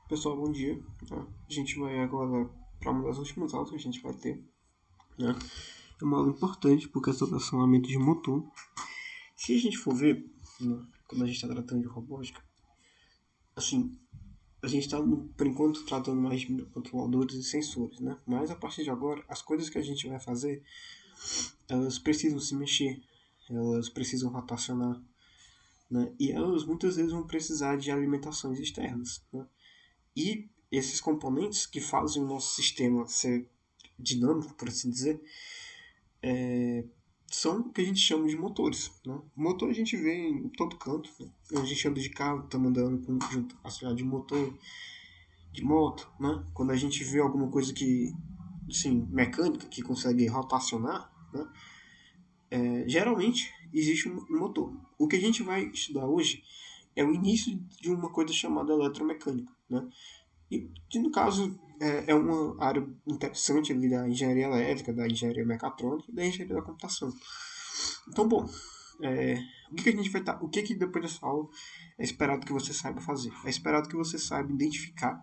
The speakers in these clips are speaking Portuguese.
Pessoal, bom dia. Tá? A gente vai agora para uma das últimas aulas que a gente vai ter. Né? É uma aula importante porque é sobre acionamento de motor. Se a gente for ver, né, quando a gente está tratando de robótica, assim, a gente está, por enquanto, tratando mais de controladores e sensores, né? Mas a partir de agora, as coisas que a gente vai fazer, elas precisam se mexer, elas precisam rotacionar, né? E elas muitas vezes vão precisar de alimentações externas, né? E esses componentes que fazem o nosso sistema ser dinâmico, por assim dizer, são o que a gente chama de motores. Né? Motor a gente vê em todo canto. Né? A gente anda de carro, estamos andando junto auxiliar de motor, de moto. Né? Quando a gente vê alguma coisa que, assim, mecânica, que consegue rotacionar, né? Geralmente existe um motor. O que a gente vai estudar hoje é o início de uma coisa chamada eletromecânica. Né? E, que no caso, é uma área interessante ali da engenharia elétrica, da engenharia mecatrônica e da engenharia da computação. Então, bom, o que a gente vai estar. O que depois dessa aula é esperado que você saiba fazer? É esperado que você saiba identificar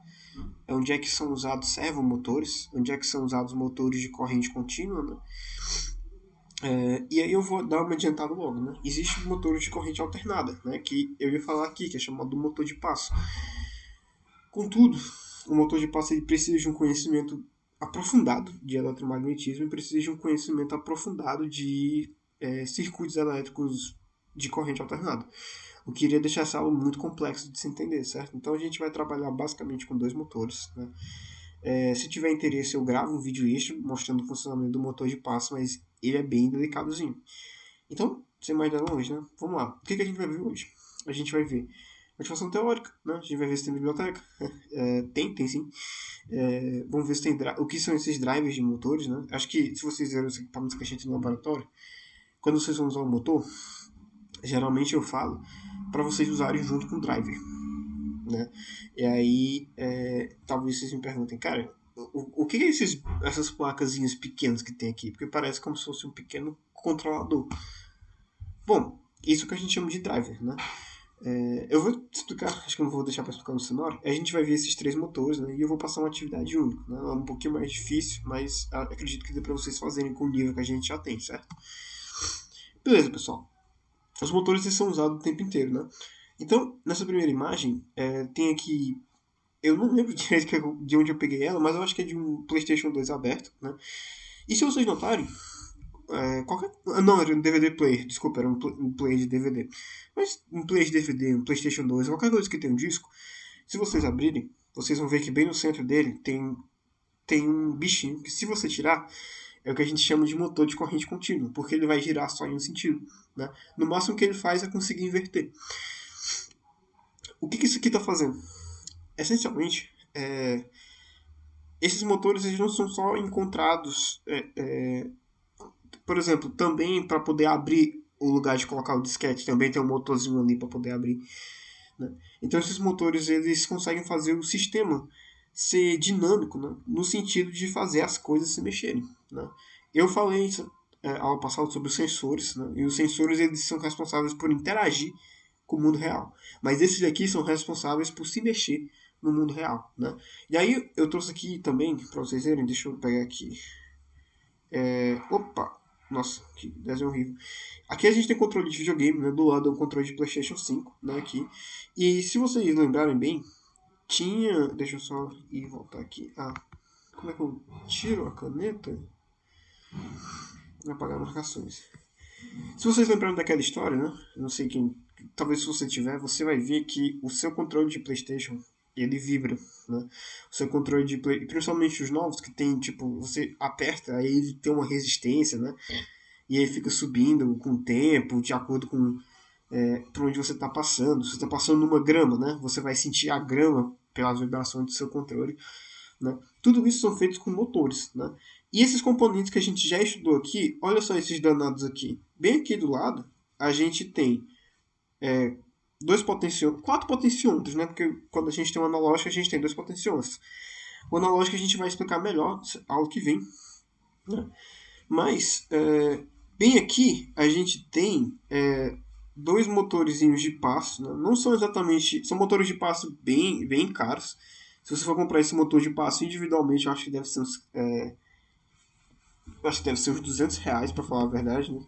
onde é que são usados servomotores, onde é que são usados motores de corrente contínua, né? E aí eu vou dar uma adiantada logo, né? Existe motores de corrente alternada, né? Que eu ia falar aqui, que é chamado motor de passo. Contudo, o motor de passo ele precisa de um conhecimento aprofundado de eletromagnetismo e precisa de um conhecimento aprofundado de circuitos elétricos de corrente alternada. O que iria deixar essa aula muito complexa de se entender, certo? Então a gente vai trabalhar basicamente com dois motores. Né? Se tiver interesse, eu gravo um vídeo extra mostrando o funcionamento do motor de passo, mas ele é bem delicadozinho. Então, sem mais delongas, né? Vamos lá. O que a gente vai ver hoje? A gente vai ver motivação teórica, né? A gente vai ver se tem biblioteca. Tem sim. Vamos ver se tem o que são esses drivers de motores, né? Acho que se vocês viram os equipamentos que a gente tem no laboratório, quando vocês vão usar o motor, geralmente eu falo para vocês usarem junto com o driver, né? E aí, talvez vocês me perguntem, cara, o que é essas placazinhas pequenas que tem aqui? Porque parece como se fosse um pequeno controlador. Bom, isso que a gente chama de driver, né? Eu vou explicar, acho que eu não vou deixar para explicar no cenário. A gente vai ver esses três motores, né? E eu vou passar uma atividade única, né? É um pouquinho mais difícil, mas acredito que dê para vocês fazerem com o nível que a gente já tem, certo? Beleza, pessoal. Os motores eles são usados o tempo inteiro, né? Então, nessa primeira imagem, tem aqui. Eu não lembro direito de onde eu peguei ela, mas eu acho que é de um PlayStation 2 aberto, né? E se vocês notarem, qualquer. Não, era um DVD player, desculpa, era um player de DVD. Mas um player de DVD, um PlayStation 2, qualquer coisa que tenha um disco, se vocês abrirem, vocês vão ver que bem no centro dele tem um bichinho que, se você tirar, é o que a gente chama de motor de corrente contínua, porque ele vai girar só em um sentido. Né? No máximo que ele faz é conseguir inverter. O que isso aqui está fazendo? Essencialmente, esses motores eles não são só encontrados, por exemplo, também para poder abrir o lugar de colocar o disquete, também tem um motorzinho ali para poder abrir. Né? Então esses motores eles conseguem fazer o sistema ser dinâmico, né? No sentido de fazer as coisas se mexerem. Né? Eu falei ao passado sobre os sensores, né? E os sensores eles são responsáveis por interagir com o mundo real, mas esses aqui são responsáveis por se mexer no mundo real. Né? E aí eu trouxe aqui também para vocês verem, deixa eu pegar aqui. Opa! Nossa, que desenho horrível. Aqui a gente tem controle de videogame, né? Do lado é um controle de PlayStation 5, né? Aqui. E se vocês lembrarem bem, tinha. Deixa eu só ir voltar aqui. Como é que eu tiro a caneta? Apagar marcações. Se vocês lembrarem daquela história, né? Não sei quem. Talvez se você tiver, você vai ver que o seu controle de PlayStation ele vibra, né? O seu controle de Play, principalmente os novos que tem tipo, você aperta, aí ele tem uma resistência, né? E aí fica subindo com o tempo, de acordo com por onde você está passando. Se você está passando numa grama, né? Você vai sentir a grama pelas vibrações do seu controle. Né? Tudo isso são feitos com motores. Né? E esses componentes que a gente já estudou aqui, olha só esses danados aqui. Bem aqui do lado, a gente tem dois potenciômetros, quatro potenciômetros, né? Porque quando a gente tem um analógico, a gente tem dois potenciômetros. O analógico a gente vai explicar melhor ao que vem. Né? Mas, bem aqui, a gente tem dois motorzinhos de passo. Né? Não são exatamente. São motores de passo bem caros. Se você for comprar esse motor de passo individualmente, eu acho que deve ser uns R$ 200, para falar a verdade, né?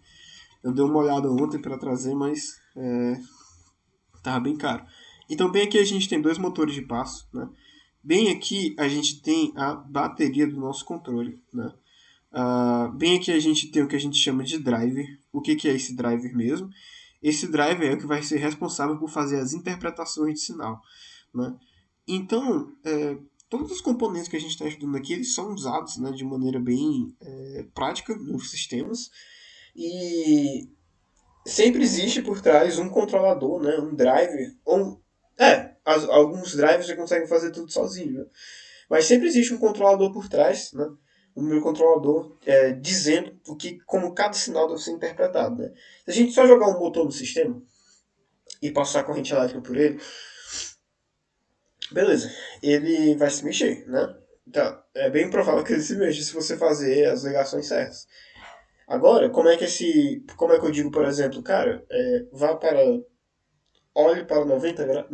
Eu dei uma olhada ontem para trazer, mas tava bem caro. Então, bem aqui a gente tem dois motores de passo, né? Bem aqui a gente tem a bateria do nosso controle, né? Bem aqui a gente tem o que a gente chama de driver. O que é esse driver mesmo? Esse driver é o que vai ser responsável por fazer as interpretações de sinal, né? Então, todos os componentes que a gente está estudando aqui, eles são usados, né, de maneira bem prática nos sistemas. E sempre existe por trás um controlador, né, um driver. Alguns drivers já conseguem fazer tudo sozinho, né? Mas sempre existe um controlador por trás, né? O microcontrolador dizendo como cada sinal deve ser interpretado, né? Se a gente só jogar um motor no sistema e passar a corrente elétrica por ele, beleza, ele vai se mexer, né? Então, é bem provável que ele se mexa se você fazer as ligações certas. Agora, como é que eu digo, por exemplo, cara, vá para, olhe para 90 graus,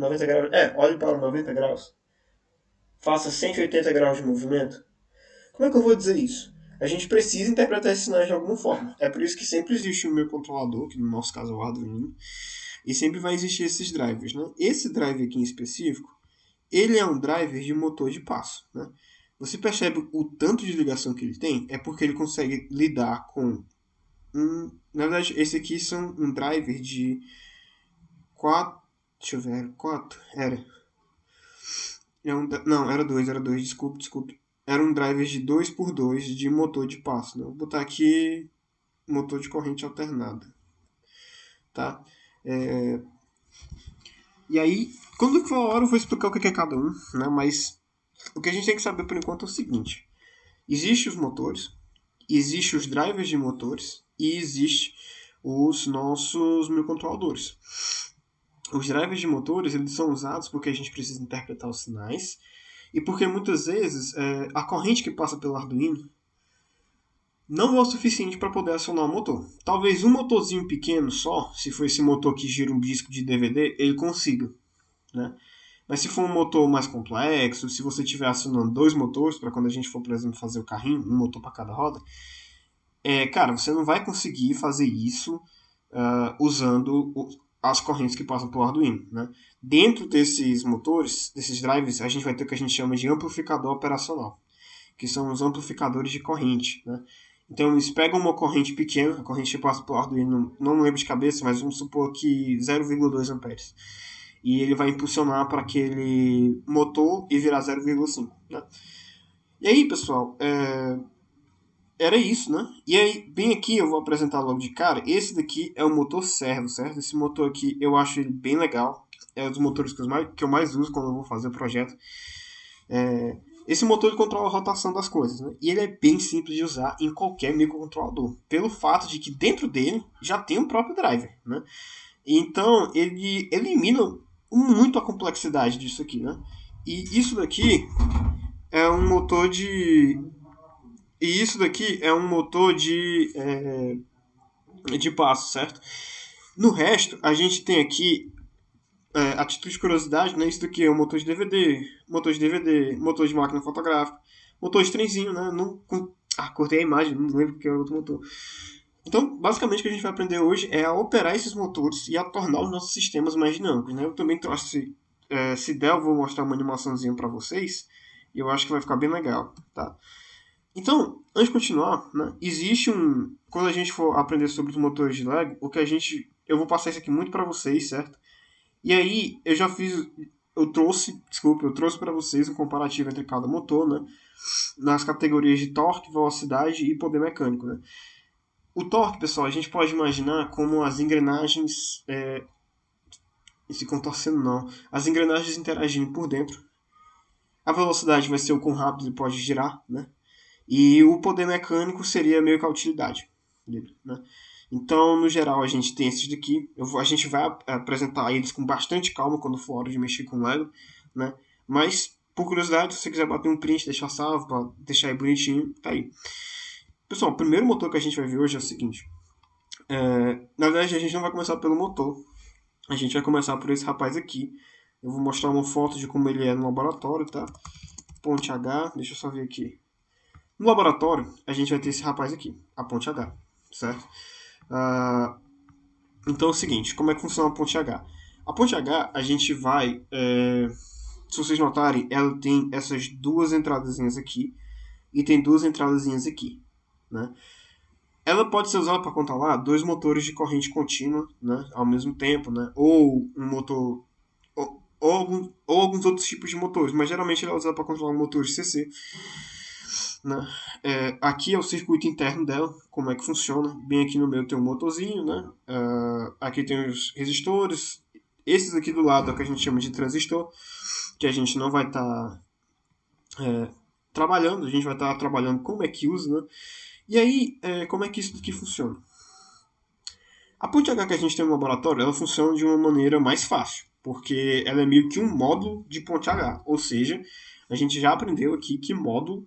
olhe para 90 graus, faça 180 graus de movimento. Como é que eu vou dizer isso? A gente precisa interpretar esses sinais de alguma forma. É por isso que sempre existe o meu controlador, que no nosso caso é o Arduino, e sempre vai existir esses drivers, né? Esse driver aqui em específico, ele é um driver de motor de passo, né? Você percebe o tanto de ligação que ele tem? É porque ele consegue lidar com na verdade, esse aqui são um driver de 4. Deixa eu ver, 4? Era. Não, era dois, desculpe. Era um driver de 2x2 de motor de passo, né? Vou botar aqui motor de corrente alternada, tá? É, E aí, quando for a hora, eu vou explicar o que é cada um, né? Mas o que a gente tem que saber por enquanto é o seguinte: existe os motores, existe os drivers de motores e existe os nossos microcontroladores. Os drivers de motores eles são usados porque a gente precisa interpretar os sinais e porque muitas vezes a corrente que passa pelo Arduino não é o suficiente para poder acionar o motor. Talvez um motorzinho pequeno só, se for esse motor que gira um disco de DVD, ele consiga, né? Mas se for um motor mais complexo, se você estiver acionando dois motores, para quando a gente for, por exemplo, fazer o carrinho, um motor para cada roda, cara, você não vai conseguir fazer isso usando as correntes que passam pelo Arduino, né? Dentro desses motores, desses drivers, a gente vai ter o que a gente chama de amplificador operacional, que são os amplificadores de corrente, né? Então eles pegam uma corrente pequena, a corrente que passa pelo Arduino, não lembro de cabeça, mas vamos supor que 0,2 amperes. E ele vai impulsionar para aquele motor e virar 0,5, né? E aí, pessoal, era isso, né? E aí, bem aqui eu vou apresentar logo de cara. Esse daqui é o motor servo, certo? Esse motor aqui eu acho ele bem legal. É um dos motores que eu mais uso quando eu vou fazer o projeto. Esse motor ele controla a rotação das coisas, né? E ele é bem simples de usar em qualquer microcontrolador, pelo fato de que dentro dele já tem o próprio driver, né? Então ele elimina muito a complexidade disso aqui, né? E isso daqui é um motor de e isso daqui é um motor de passo, certo? No resto, a gente tem aqui a título de curiosidade, né? Isso daqui é um motor de DVD, motor de máquina fotográfica, motor de trenzinho, né? Não, cortei a imagem, não lembro que é outro motor. Então, basicamente, o que a gente vai aprender hoje é a operar esses motores e a tornar os nossos sistemas mais dinâmicos, né? Eu também trouxe, se der, eu vou mostrar uma animaçãozinha para vocês e eu acho que vai ficar bem legal, tá? Então, antes de continuar, né, existe quando a gente for aprender sobre os motores de Lego, eu vou passar isso aqui muito para vocês, certo? E aí, eu trouxe para vocês um comparativo entre cada motor, né, nas categorias de torque, velocidade e poder mecânico, né? O torque, pessoal, a gente pode imaginar como as engrenagens, se contorcendo não, as engrenagens interagindo por dentro. A velocidade vai ser o quão rápido ele pode girar, né? E o poder mecânico seria meio que a utilidade dele, né? Então, no geral, a gente tem esses daqui. A gente vai apresentar eles com bastante calma quando for hora de mexer com o Lego, né? Mas, por curiosidade, se você quiser bater um print, deixar salvo, para deixar aí bonitinho, tá aí. Pessoal, o primeiro motor que a gente vai ver hoje é o seguinte. Na verdade, a gente não vai começar pelo motor. A gente vai começar por esse rapaz aqui, Eu vou mostrar uma foto de como ele é no laboratório, tá? Ponte H, deixa eu só ver aqui. No laboratório, a gente vai ter esse rapaz aqui, a ponte H, certo? Então é o seguinte, como é que funciona a ponte H? A ponte H, a gente vai... se vocês notarem, ela tem essas duas entradazinhas aqui e tem duas entradazinhas aqui, né? Ela pode ser usada para controlar dois motores de corrente contínua, né, ao mesmo tempo, né? Ou um motor... Ou alguns outros tipos de motores, mas geralmente ela é usada para controlar um motor de CC. Né? Aqui é o circuito interno dela, como é que funciona. Bem aqui no meio tem um motorzinho, né? Aqui tem os resistores. Esses aqui do lado é o que a gente chama de transistor, que a gente não vai estar trabalhando, a gente vai estar trabalhando como é que usa, né? E aí, como é que isso aqui funciona? A ponte H que a gente tem no laboratório, ela funciona de uma maneira mais fácil, porque ela é meio que um módulo de ponte H, ou seja, a gente já aprendeu aqui que módulo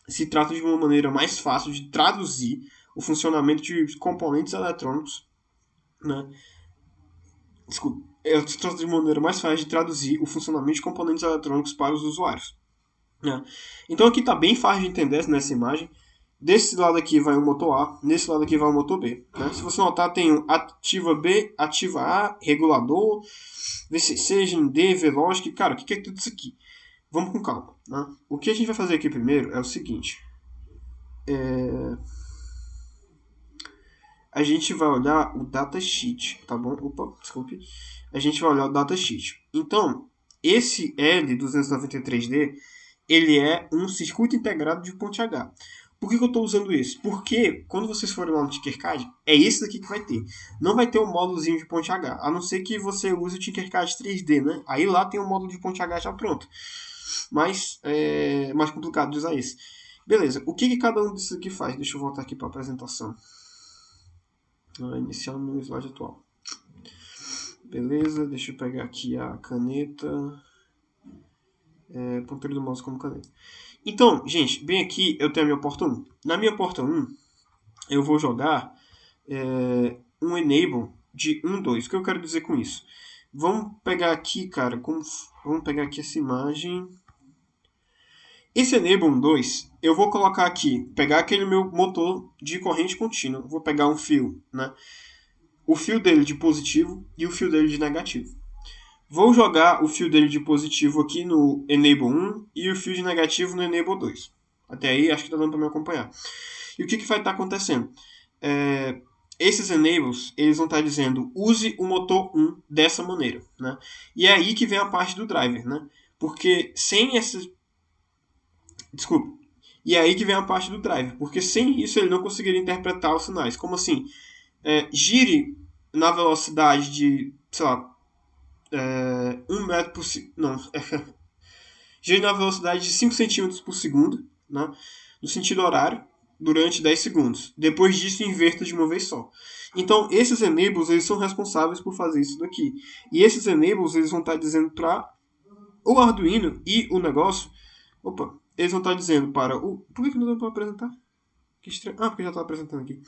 se trata de uma maneira mais fácil de traduzir o funcionamento de componentes eletrônicos, né? Desculpa, se trata de uma maneira mais fácil de traduzir o funcionamento de componentes eletrônicos para os usuários, né? Então aqui está bem fácil de entender nessa imagem. Desse lado aqui vai o motor A, nesse lado aqui vai o motor B. Né? Se você notar, tem o ativa B, ativa A, regulador, VCC, GND, V-Logic. Cara, o que é tudo isso aqui? Vamos com calma. Né? O que a gente vai fazer aqui primeiro é o seguinte. A gente vai olhar o datasheet, tá bom? Opa, desculpe. A gente vai olhar o datasheet. Então, esse L293D, ele é um circuito integrado de ponte H. Por que eu estou usando isso? Porque quando vocês forem lá no Tinkercad, é esse daqui que vai ter. Não vai ter um módulozinho de ponte H, a não ser que você use o Tinkercad 3D, né? Aí lá tem um módulo de ponte H já pronto. Mas é mais complicado de usar esse. Beleza, o que cada um desses aqui faz? Deixa eu voltar aqui para a apresentação. Iniciando no slide atual. Beleza, deixa eu pegar aqui a caneta. Ponteiro do mouse como caneta. Então, gente, bem aqui eu tenho a minha porta 1. Na minha porta 1, eu vou jogar um enable de 1, 2. O que eu quero dizer com isso? Vamos pegar aqui, cara, vamos pegar aqui essa imagem. Esse enable 1, 2, eu vou colocar aqui, pegar aquele meu motor de corrente contínua. Vou pegar um fio, né? O fio dele de positivo e o fio dele de negativo. Vou jogar o fio dele de positivo aqui no Enable 1 e o fio de negativo no Enable 2. Até aí acho que está dando para me acompanhar. E o que vai estar acontecendo? Esses enables eles vão estar dizendo use o motor 1 dessa maneira. Né? E é aí que vem a parte do driver. Né? Porque sem esses... Desculpa. E é aí que vem a parte do driver. Porque sem isso ele não conseguiria interpretar os sinais. Como assim? Gire na velocidade de, sei lá, 1 metro por segundo. Não. Gire na velocidade de 5 centímetros por segundo, né, no sentido horário, durante 10 segundos. Depois disso, inverta de uma vez só. Então, esses enables eles são responsáveis por fazer isso daqui. E esses enables eles vão estar dizendo para o Arduino e o negócio. Opa, eles vão estar dizendo para o. Por que não deu para apresentar? Que estranho. Ah, porque já estou apresentando aqui.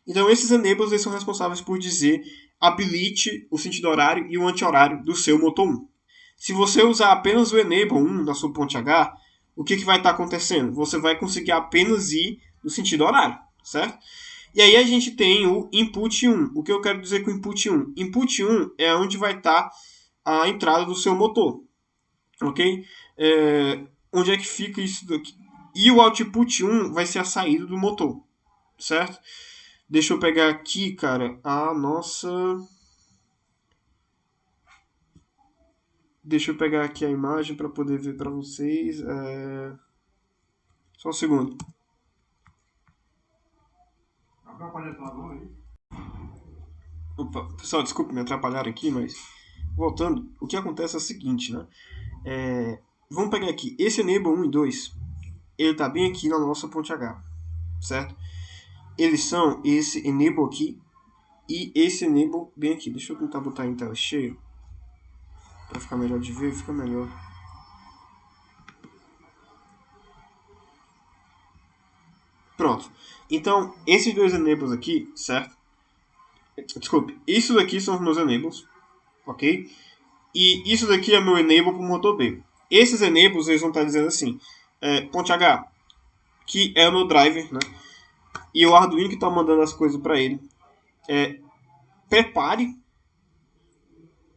Então, esses enables eles são responsáveis por dizer habilite o sentido horário e o anti-horário do seu motor 1. Se você usar apenas o enable 1 na sua ponte H, o que vai estar acontecendo? Você vai conseguir apenas ir no sentido horário, certo? E aí a gente tem o input 1. O que eu quero dizer com input 1? Input 1 é onde vai estar a entrada do seu motor, ok? Onde é que fica isso daqui? E o output 1 vai ser a saída do motor, certo? Deixa eu pegar aqui, cara, a nossa... Deixa eu pegar aqui a imagem para poder ver para vocês. Só um segundo. Opa, pessoal, desculpe me atrapalhar aqui, mas voltando, o que acontece é o seguinte, né? Vamos pegar aqui, esse enable 1 e 2, ele está bem aqui na nossa ponte H, certo? Eles são esse enable aqui e esse enable bem aqui. Deixa eu tentar botar em tela cheia para ficar melhor de ver, fica melhor. Pronto. Então, esses dois enables aqui, certo? Desculpe, isso daqui são os meus enables, ok? E isso daqui é meu enable para o motor B. Esses enables, eles vão estar dizendo assim, ponte H, que é o meu driver, né? E o Arduino que está mandando as coisas para ele. Prepare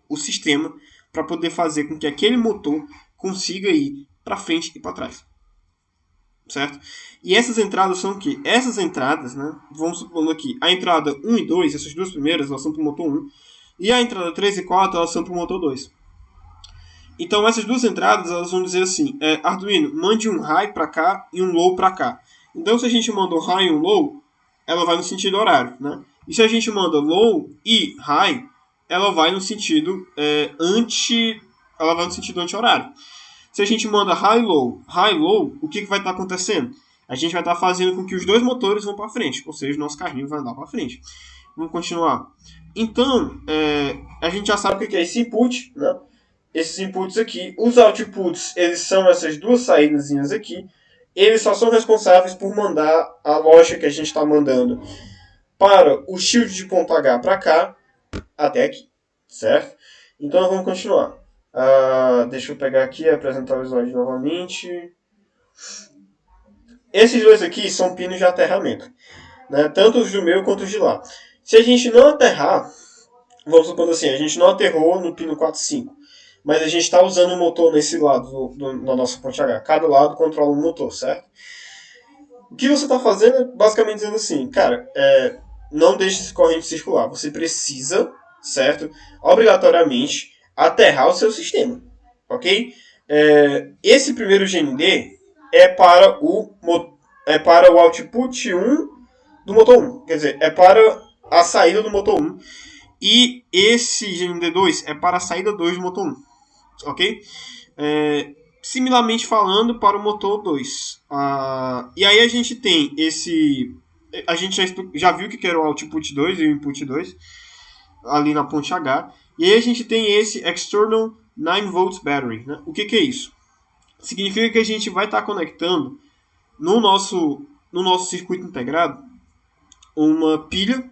o sistema para poder fazer com que aquele motor consiga ir para frente e para trás. Certo? E essas entradas são o quê? Essas entradas, né? Vamos supondo aqui, a entrada 1 e 2, essas duas primeiras, elas são para o motor 1. E a entrada 3 e 4, elas são para o motor 2. Então essas duas entradas, elas vão dizer assim, Arduino, mande um high para cá e um low para cá. Então se a gente manda um high e um low, ela vai no sentido horário, né? E se a gente manda low e high, ela vai no sentido anti-horário. Se a gente manda high low, o que vai estar acontecendo? A gente vai estar fazendo com que os dois motores vão para frente, ou seja, o nosso carrinho vai andar para frente. Vamos continuar. Então, a gente já sabe o que é esse input, né? Esses inputs aqui, os outputs, eles são essas duas saídas aqui. Eles só são responsáveis por mandar a lógica que a gente está mandando para o shield de ponto H para cá, até aqui, certo? Então vamos continuar. Deixa eu pegar aqui e apresentar o slide novamente. Esses dois aqui são pinos de aterramento, né? Tanto os do meu quanto os de lá. Se a gente não aterrar, vamos supor assim, a gente não aterrou no pino 4 e 5, mas a gente está usando o motor nesse lado da nossa ponte H. Cada lado controla um motor, certo? O que você está fazendo é basicamente dizendo assim, cara, não deixe esse corrente circular. Você precisa, certo? Obrigatoriamente, aterrar o seu sistema, ok? Esse primeiro GND é para o output 1 do motor 1. Quer dizer, é para a saída do motor 1. E esse GND2 é para a saída 2 do motor 1. Ok? Similarmente falando para o motor 2. E aí a gente tem esse... A gente já viu que era o output 2 e o input 2 ali na ponte H. E aí a gente tem esse external 9V battery. Né? O que é isso? Significa que a gente vai estar conectando no nosso circuito integrado uma pilha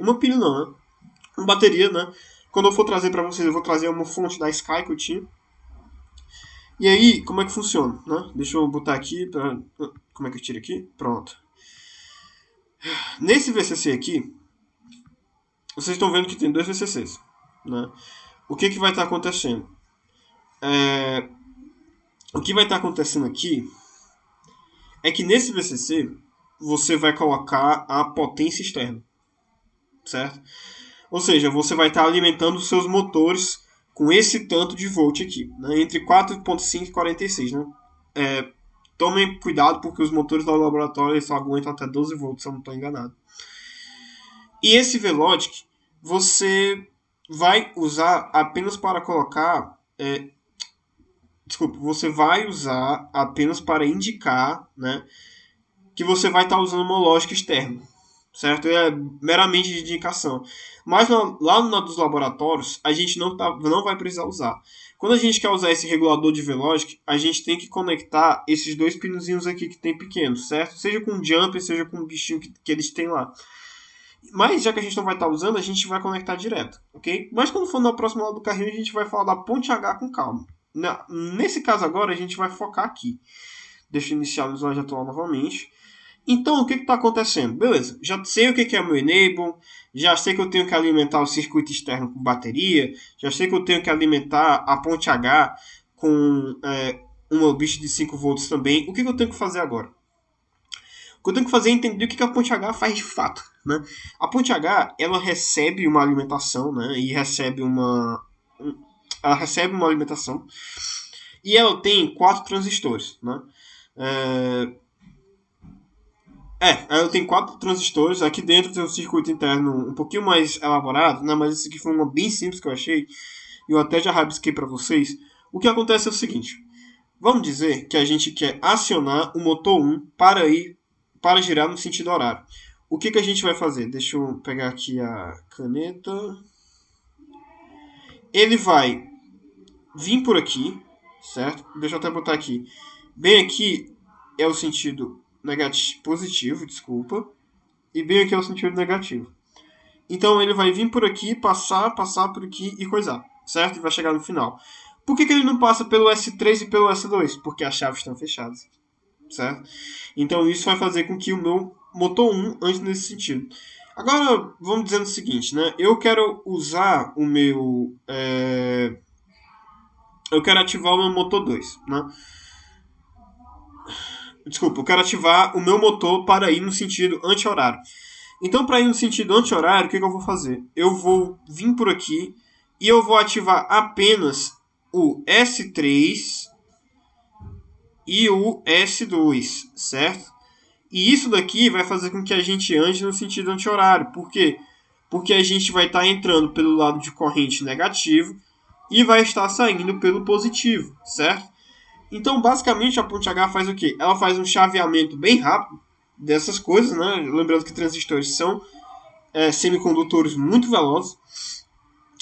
uma pilha não, né? Uma bateria, né? Quando eu for trazer para vocês, eu vou trazer uma fonte da Sky que eu tinha. E aí, como é que funciona? Né? Deixa eu botar aqui. Como é que eu tiro aqui? Pronto. Nesse VCC aqui, vocês estão vendo que tem dois VCCs. Né? O que vai estar acontecendo? O que vai estar acontecendo aqui é que nesse VCC você vai colocar a potência externa. Certo? Ou seja, você vai estar alimentando os seus motores com esse tanto de volt aqui, né? Entre 4.5 e 46. Né? Tomem cuidado porque os motores do laboratório eles só aguentam até 12 volts, se eu não estou enganado. E esse V-Logic você vai usar apenas para colocar... você vai usar apenas para indicar, né, que você vai estar usando uma lógica externa. Certo? É meramente de indicação. Mas lá no dos laboratórios, a gente não vai precisar usar. Quando a gente quer usar esse regulador de V-Logic, a gente tem que conectar esses dois pinozinhos aqui que tem pequenos, certo? Seja com jumper, seja com o bichinho que eles têm lá. Mas já que a gente não vai estar usando, a gente vai conectar direto, ok? Mas quando for na próxima aula do carrinho, a gente vai falar da ponte H com calma. Nesse caso agora, a gente vai focar aqui. Deixa eu iniciar o slide atual novamente. Então, o que está acontecendo? Beleza, já sei o que é o meu enable, já sei que eu tenho que alimentar o circuito externo com bateria, já sei que eu tenho que alimentar a ponte H com uma bicho de 5 volts também. O que eu tenho que fazer agora? O que eu tenho que fazer é entender o que a ponte H faz de fato. Né? A ponte H, ela recebe uma alimentação, né? Ela recebe uma alimentação e ela tem 4 transistores, né? Ela tem 4 transistores. Aqui dentro tem um circuito interno um pouquinho mais elaborado, né? Mas esse aqui foi uma bem simples que eu achei. E eu até já rabisquei para vocês. O que acontece é o seguinte. Vamos dizer que a gente quer acionar o motor 1 para girar no sentido horário. O que a gente vai fazer? Deixa eu pegar aqui a caneta. Ele vai vir por aqui, certo? Deixa eu até botar aqui. Bem aqui é o sentido positivo, desculpa. E bem aqui é o sentido negativo. Então ele vai vir por aqui, passar por aqui e coisar, certo? E vai chegar no final. Por que ele não passa pelo S3 e pelo S2? Porque as chaves estão fechadas, certo? Então isso vai fazer com que o meu motor 1 ande nesse sentido. Agora, vamos dizendo o seguinte, né? Eu quero usar o meu... Eu quero ativar o meu motor 2, né? Desculpa, eu quero ativar o meu motor para ir no sentido anti-horário. Então, para ir no sentido anti-horário, o que eu vou fazer? Eu vou vir por aqui e eu vou ativar apenas o S3 e o S2, certo? E isso daqui vai fazer com que a gente ande no sentido anti-horário. Por quê? Porque a gente vai estar entrando pelo lado de corrente negativo e vai estar saindo pelo positivo, certo? Então, basicamente, a ponte H faz o quê? Ela faz um chaveamento bem rápido dessas coisas, né? Lembrando que transistores são semicondutores muito velozes.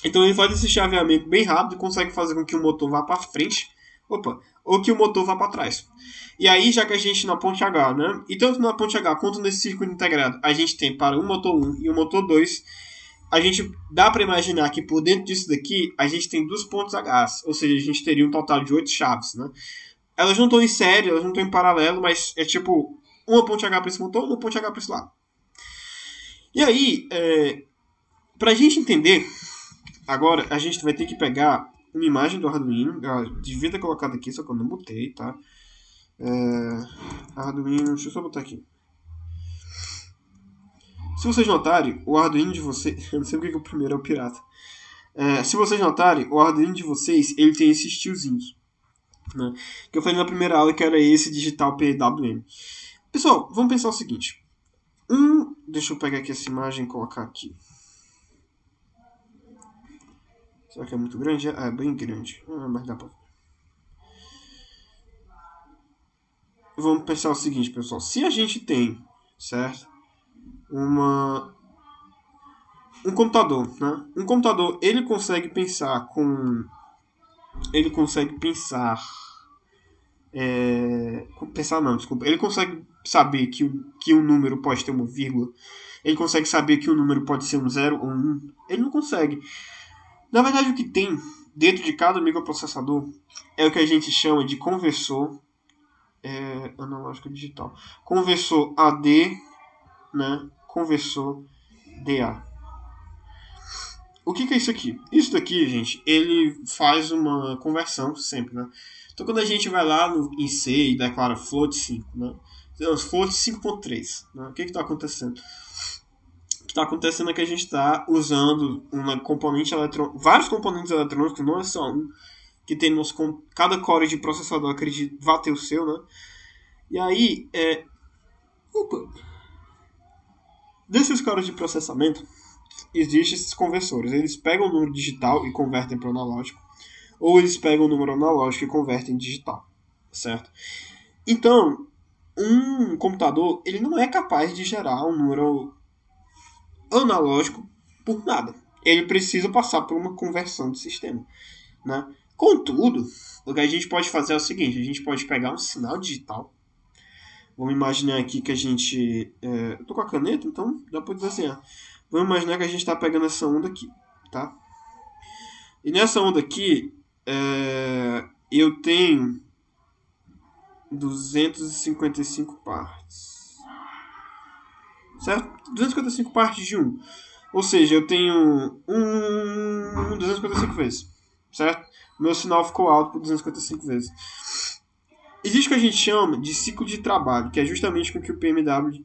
Então, ele faz esse chaveamento bem rápido e consegue fazer com que o motor vá para frente, ou que o motor vá para trás. E aí, já que a gente na ponte H, né? E tanto na ponte H quanto nesse circuito integrado, a gente tem para o motor 1 e o motor 2, a gente dá para imaginar que por dentro disso daqui, a gente tem duas pontes H, ou seja, a gente teria um total de 8 chaves, né? Elas não estão em série, elas não estão em paralelo, mas é tipo uma ponte H para esse motor, uma ponte H para esse lado. E aí, para a gente entender, agora a gente vai ter que pegar uma imagem do Arduino. Eu devia ter colocado aqui, só que eu não botei, tá? Arduino, deixa eu só botar aqui. Se vocês notarem, o Arduino de vocês... Eu não sei porque o primeiro é o pirata. Se vocês notarem, o Arduino de vocês, ele tem esses tiozinhos, né? Que eu falei na primeira aula que era esse digital PWM. Pessoal, vamos pensar o seguinte. Deixa eu pegar aqui essa imagem e colocar aqui. Será que é muito grande? É bem grande. Mas dá pra... Vamos pensar o seguinte, pessoal. Se a gente tem, certo? Um computador, né? Um computador, ele consegue pensar com... Ele consegue pensar... Pensar não, desculpa. Ele consegue saber que um número pode ter uma vírgula. Ele consegue saber que um número pode ser um 0 ou um 1. Ele não consegue. Na verdade, o que tem dentro de cada microprocessador é o que a gente chama de conversor analógico digital. Conversor AD, né? Conversor DA. O que é isso aqui? Isso daqui, gente, ele faz uma conversão sempre, né? Então, quando a gente vai lá em C e declara float 5, né? Float 5.3, né? O que está acontecendo? O que está acontecendo é que a gente está usando vários componentes eletrônicos, não é só um, que tem cada core de processador, acredito, vai ter o seu, né? E aí, desses cores de processamento, existem esses conversores. Eles pegam o número digital e convertem para o analógico, ou eles pegam o número analógico e convertem em digital, certo? Então, um computador, ele não é capaz de gerar um número analógico por nada. Ele precisa passar por uma conversão de sistema, né? Contudo, o que a gente pode fazer é o seguinte: a gente pode pegar um sinal digital. Vamos imaginar aqui que a gente... eu tô com a caneta, então dá para desenhar. Vamos imaginar que a gente está pegando essa onda aqui, tá? E nessa onda aqui, eu tenho 255 partes. Certo? 255 partes de 1. Ou seja, eu tenho 255 vezes. Certo? Meu sinal ficou alto por 255 vezes. Existe o que a gente chama de ciclo de trabalho, que é justamente com que o PMW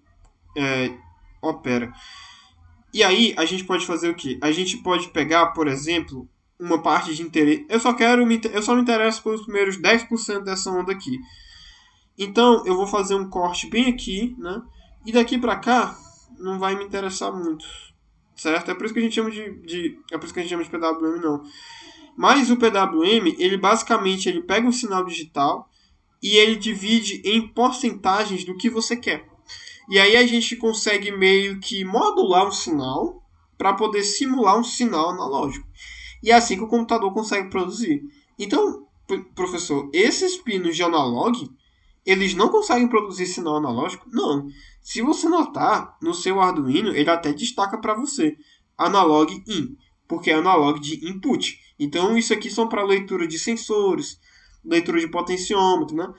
opera. E aí, a gente pode fazer o quê? A gente pode pegar, por exemplo, uma parte de interesse. Eu só me interesso pelos primeiros 10% dessa onda aqui. Então, eu vou fazer um corte bem aqui, né? E daqui pra cá, não vai me interessar muito. Certo? É por isso que a gente chama é por isso que a gente chama de PWM, não. Mas o PWM, ele basicamente pega um sinal digital e ele divide em porcentagens do que você quer. E aí a gente consegue meio que modular um sinal para poder simular um sinal analógico. E é assim que o computador consegue produzir. Então, professor, esses pinos de analog, eles não conseguem produzir sinal analógico? Não. Se você notar, no seu Arduino, ele até destaca para você analog in, porque é analog de input. Então, isso aqui são para leitura de sensores, leitura de potenciômetro, né?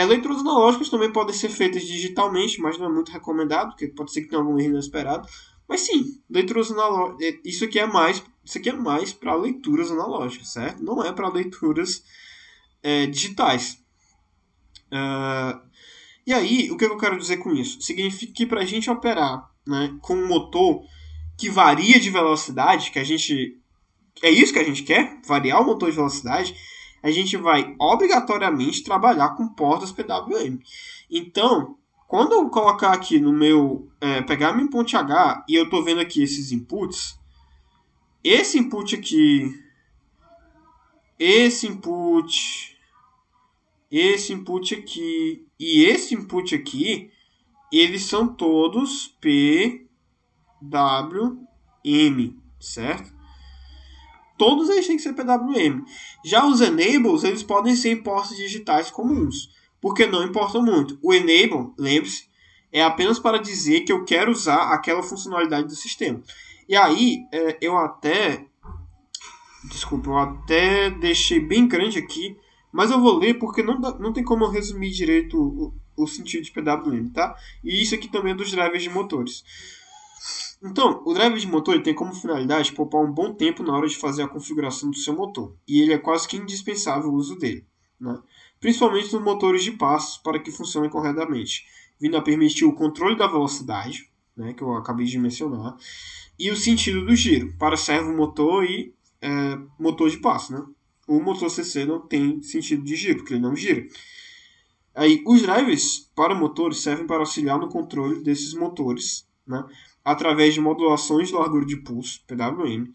Leituras analógicas também podem ser feitas digitalmente, mas não é muito recomendado, porque pode ser que tenha algum erro inesperado. Mas sim, leituras analógicas. Isso aqui é mais para leituras analógicas, certo? Não é para leituras digitais. E aí, o que eu quero dizer com isso? Significa que para a gente operar, né, com um motor que varia de velocidade, que a gente é isso que a gente quer, variar o motor de velocidade, a gente vai obrigatoriamente trabalhar com portas PWM. Então, quando eu colocar aqui no meu, pegar meu input H e eu estou vendo aqui esses inputs, esse input aqui, esse input, esse input aqui e esse input aqui, eles são todos PWM, certo? Todos eles têm que ser PWM. Já os enables, eles podem ser em portas digitais comuns, porque não importam muito. O enable, lembre-se, é apenas para dizer que eu quero usar aquela funcionalidade do sistema. E aí, eu até deixei bem grande aqui, mas eu vou ler porque não tem como eu resumir direito o sentido de PWM, tá? E isso aqui também é dos drivers de motores. Então, o driver de motor ele tem como finalidade poupar um bom tempo na hora de fazer a configuração do seu motor, e ele é quase que indispensável o uso dele, né? Principalmente nos motores de passos para que funcionem corretamente, vindo a permitir o controle da velocidade, né, que eu acabei de mencionar, e o sentido do giro, para servomotor e motor de passo. Né? O motor CC não tem sentido de giro, porque ele não gira. Aí, os drivers para motores servem para auxiliar no controle desses motores, né? Através de modulações de largura de pulso, PWM,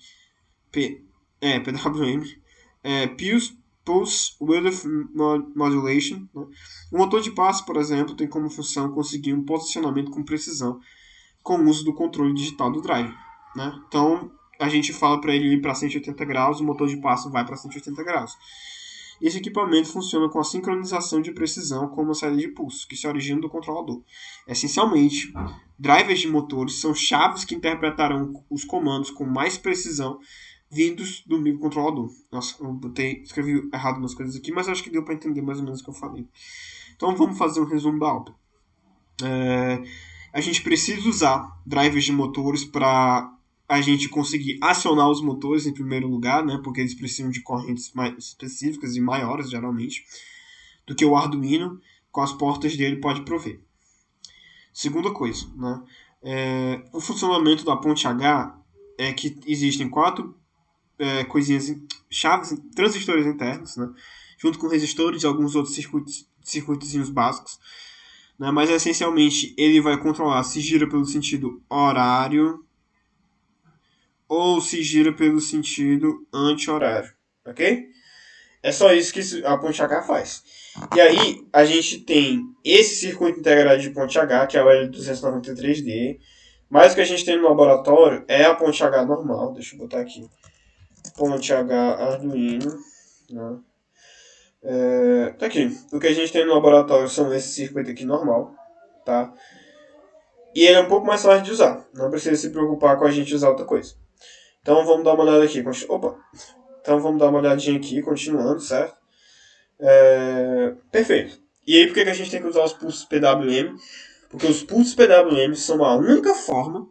PWM, Pulse Width Modulation. Né? O motor de passo, por exemplo, tem como função conseguir um posicionamento com precisão com o uso do controle digital do driver. Né? Então, a gente fala para ele ir para 180 graus, o motor de passo vai para 180 graus. Esse equipamento funciona com a sincronização de precisão com uma saída de pulso, que se origina do controlador. Essencialmente, drivers de motores são chaves que interpretarão os comandos com mais precisão vindos do microcontrolador. Nossa, escrevi errado umas coisas aqui, mas acho que deu para entender mais ou menos o que eu falei. Então vamos fazer um resumo da aula. A gente precisa usar drivers de motores para a gente conseguir acionar os motores em primeiro lugar, né, porque eles precisam de correntes mais específicas e maiores, geralmente, do que o Arduino, com as portas dele, pode prover. Segunda coisa, né, o funcionamento da ponte H é que existem 4 coisinhas, chaves, transistores internos, né, junto com resistores e alguns outros circuitozinhos básicos, né, mas essencialmente ele vai controlar se gira pelo sentido horário ou se gira pelo sentido anti-horário, ok? É só isso que a ponte H faz. E aí, a gente tem esse circuito integrado de ponte H, que é o L293D, mas o que a gente tem no laboratório é a ponte H normal. Deixa eu botar aqui. Ponte H Arduino. Né? Tá aqui. O que a gente tem no laboratório são esse circuito aqui normal. Tá? E ele é um pouco mais fácil de usar. Não precisa se preocupar com a gente usar outra coisa. Então vamos dar uma olhada aqui. Então vamos dar uma olhadinha aqui, continuando, certo? Perfeito. E aí por que a gente tem que usar os pulsos PWM? Porque os pulsos PWM são a única forma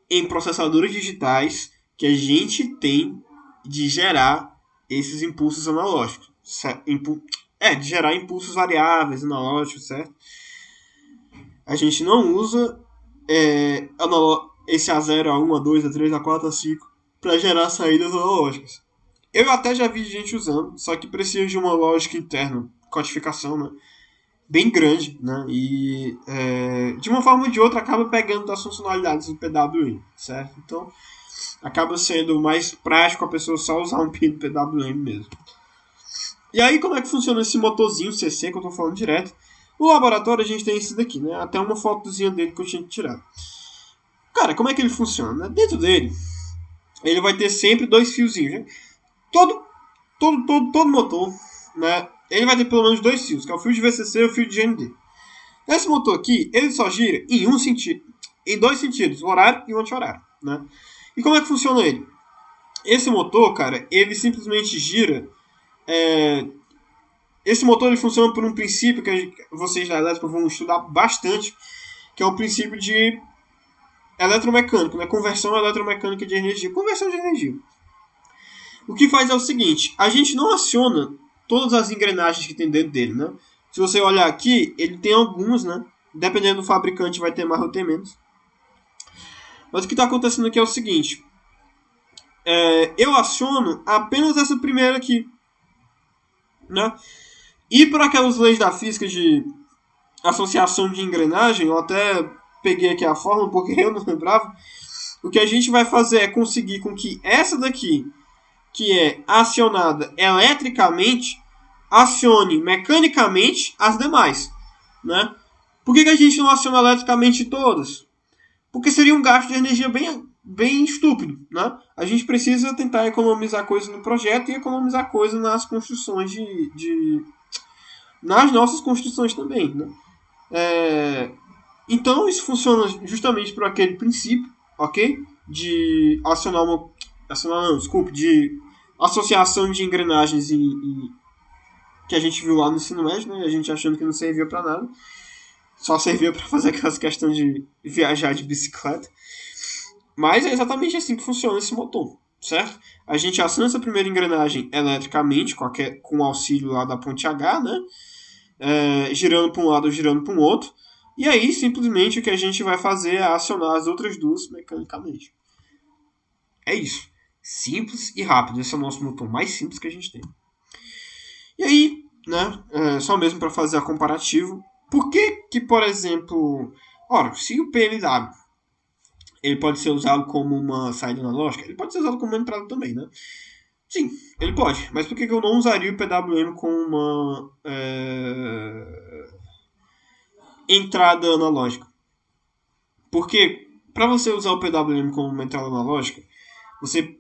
em processadores digitais que a gente tem de gerar esses impulsos analógicos. De gerar impulsos variáveis, analógicos, certo? A gente não usa esse A0, A1, A2, A3, A4, A5 para gerar saídas analógicas. Eu até já vi gente usando, só que precisa de uma lógica interna, codificação, né? Bem grande, né? E de uma forma ou de outra acaba pegando das funcionalidades do PWM, certo? Então acaba sendo mais prático a pessoa só usar um pin do PWM mesmo. E aí como é que funciona esse motorzinho CC que eu tô falando direto? No laboratório a gente tem esse daqui, né? Até uma fotozinha dele que eu tinha que tirar. Cara, como é que ele funciona? Dentro dele, ele vai ter sempre 2 fiozinhos, né? Todo motor, né? Ele vai ter pelo menos 2 fios, que é o fio de VCC e o fio de GND. Esse motor aqui, ele só gira em 2 sentidos, o horário e o anti-horário, né? E como é que funciona ele? Esse motor, cara, ele simplesmente gira. é, Esse motor ele funciona por um princípio que vocês da elétrica vão estudar bastante, que é o princípio de eletromecânico, né? Conversão eletromecânica de energia. Conversão de energia. O que faz é o seguinte: a gente não aciona todas as engrenagens que tem dentro dele, né? Se você olhar aqui, ele tem alguns, né? Dependendo do fabricante, vai ter mais ou ter menos. Mas o que está acontecendo aqui é o seguinte: eu aciono apenas essa primeira aqui, né? E por aquelas leis da física de associação de engrenagem, eu até peguei aqui a fórmula porque eu não lembrava. O que a gente vai fazer é conseguir com que essa daqui, que é acionada eletricamente, acione mecanicamente as demais, né? Por que a gente não aciona eletricamente todas? Porque seria um gasto de energia bem estúpido, né? A gente precisa tentar economizar coisa no projeto e economizar coisa nas construções nas nossas construções também, né? Então isso funciona justamente por aquele princípio, ok? De acionar uma, acionar não, desculpe, de associação de engrenagens e que a gente viu lá no ensino médio, né? A gente achando que não servia para nada, só servia para fazer aquelas questões de viajar de bicicleta. Mas é exatamente assim que funciona esse motor, certo? A gente aciona essa primeira engrenagem eletricamente, com o auxílio lá da ponte H, né? Girando para um lado ou girando para o outro. E aí, simplesmente, o que a gente vai fazer é acionar as outras duas mecanicamente. É isso. Simples e rápido. Esse é o nosso motor mais simples que a gente tem. E aí, né, só mesmo para fazer a comparativo, por que, por exemplo, ora, se o PLW ele pode ser usado como uma saída analógica, ele pode ser usado como uma entrada também, né? Sim, ele pode. Mas por que eu não usaria o PWM como uma entrada analógica? Porque para você usar o PWM como uma entrada analógica, você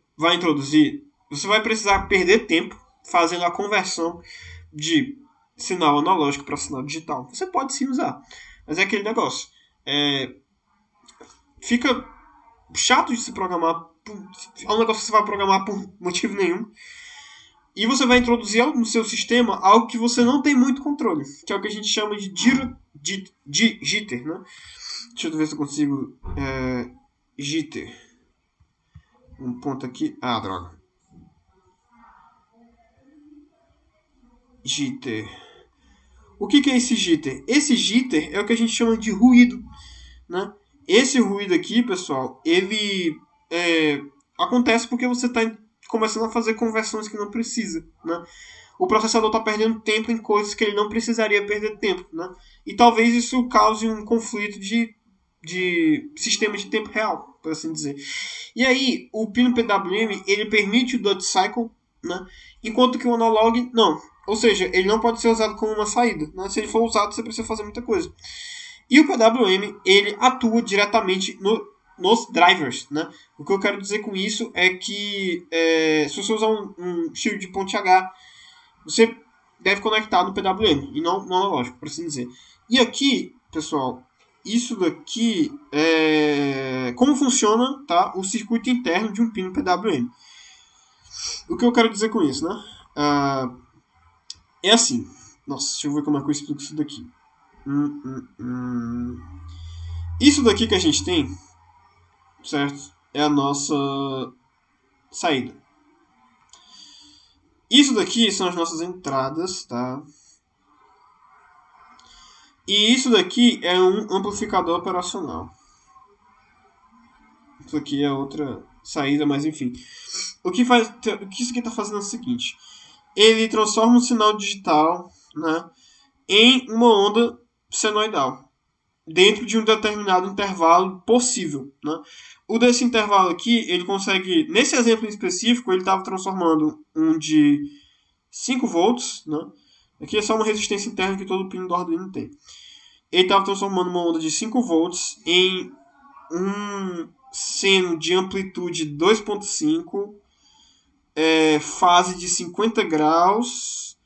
vai precisar perder tempo fazendo a conversão de sinal analógico para sinal digital. Você pode sim usar, mas é aquele negócio. Fica chato de se programar. É um negócio que você vai programar por motivo nenhum. E você vai introduzir no seu sistema algo que você não tem muito controle, que é o que a gente chama de jitter, né? Deixa eu ver se eu consigo. Jitter. Um ponto aqui. Ah, droga. Jitter. O que é esse jitter? Esse jitter é o que a gente chama de ruído, né? Esse ruído aqui, pessoal, ele acontece porque você está começando a fazer conversões que não precisa, né? O processador está perdendo tempo em coisas que ele não precisaria perder tempo, né? E talvez isso cause um conflito de sistema de tempo real, por assim dizer. E aí, o pino PWM, ele permite o Duty Cycle, né? Enquanto que o Analog, não. Ou seja, ele não pode ser usado como uma saída, né? Se ele for usado, você precisa fazer muita coisa. E o PWM, ele atua diretamente nos drivers, né? O que eu quero dizer com isso é que se você usar um shield de ponte H, você deve conectar no PWM e não no analógico, por assim dizer. E aqui, pessoal, isso daqui é como funciona, tá, o circuito interno de um pino PWM. O que eu quero dizer com isso, né? É assim. Nossa, deixa eu ver como é que eu explico isso daqui. Isso daqui que a gente tem, certo? É a nossa saída. Isso daqui são as nossas entradas, tá? E isso daqui é um amplificador operacional. Isso aqui é outra saída, mas enfim. O que isso aqui está fazendo é o seguinte: ele transforma um sinal digital, né, em uma onda senoidal dentro de um determinado intervalo possível, né? O desse intervalo aqui, ele consegue, nesse exemplo em específico, ele estava transformando um de 5 volts, né? Aqui é só uma resistência interna que todo pino do Arduino tem. Ele estava transformando uma onda de 5 volts em um seno de amplitude 2.5, fase de 50 graus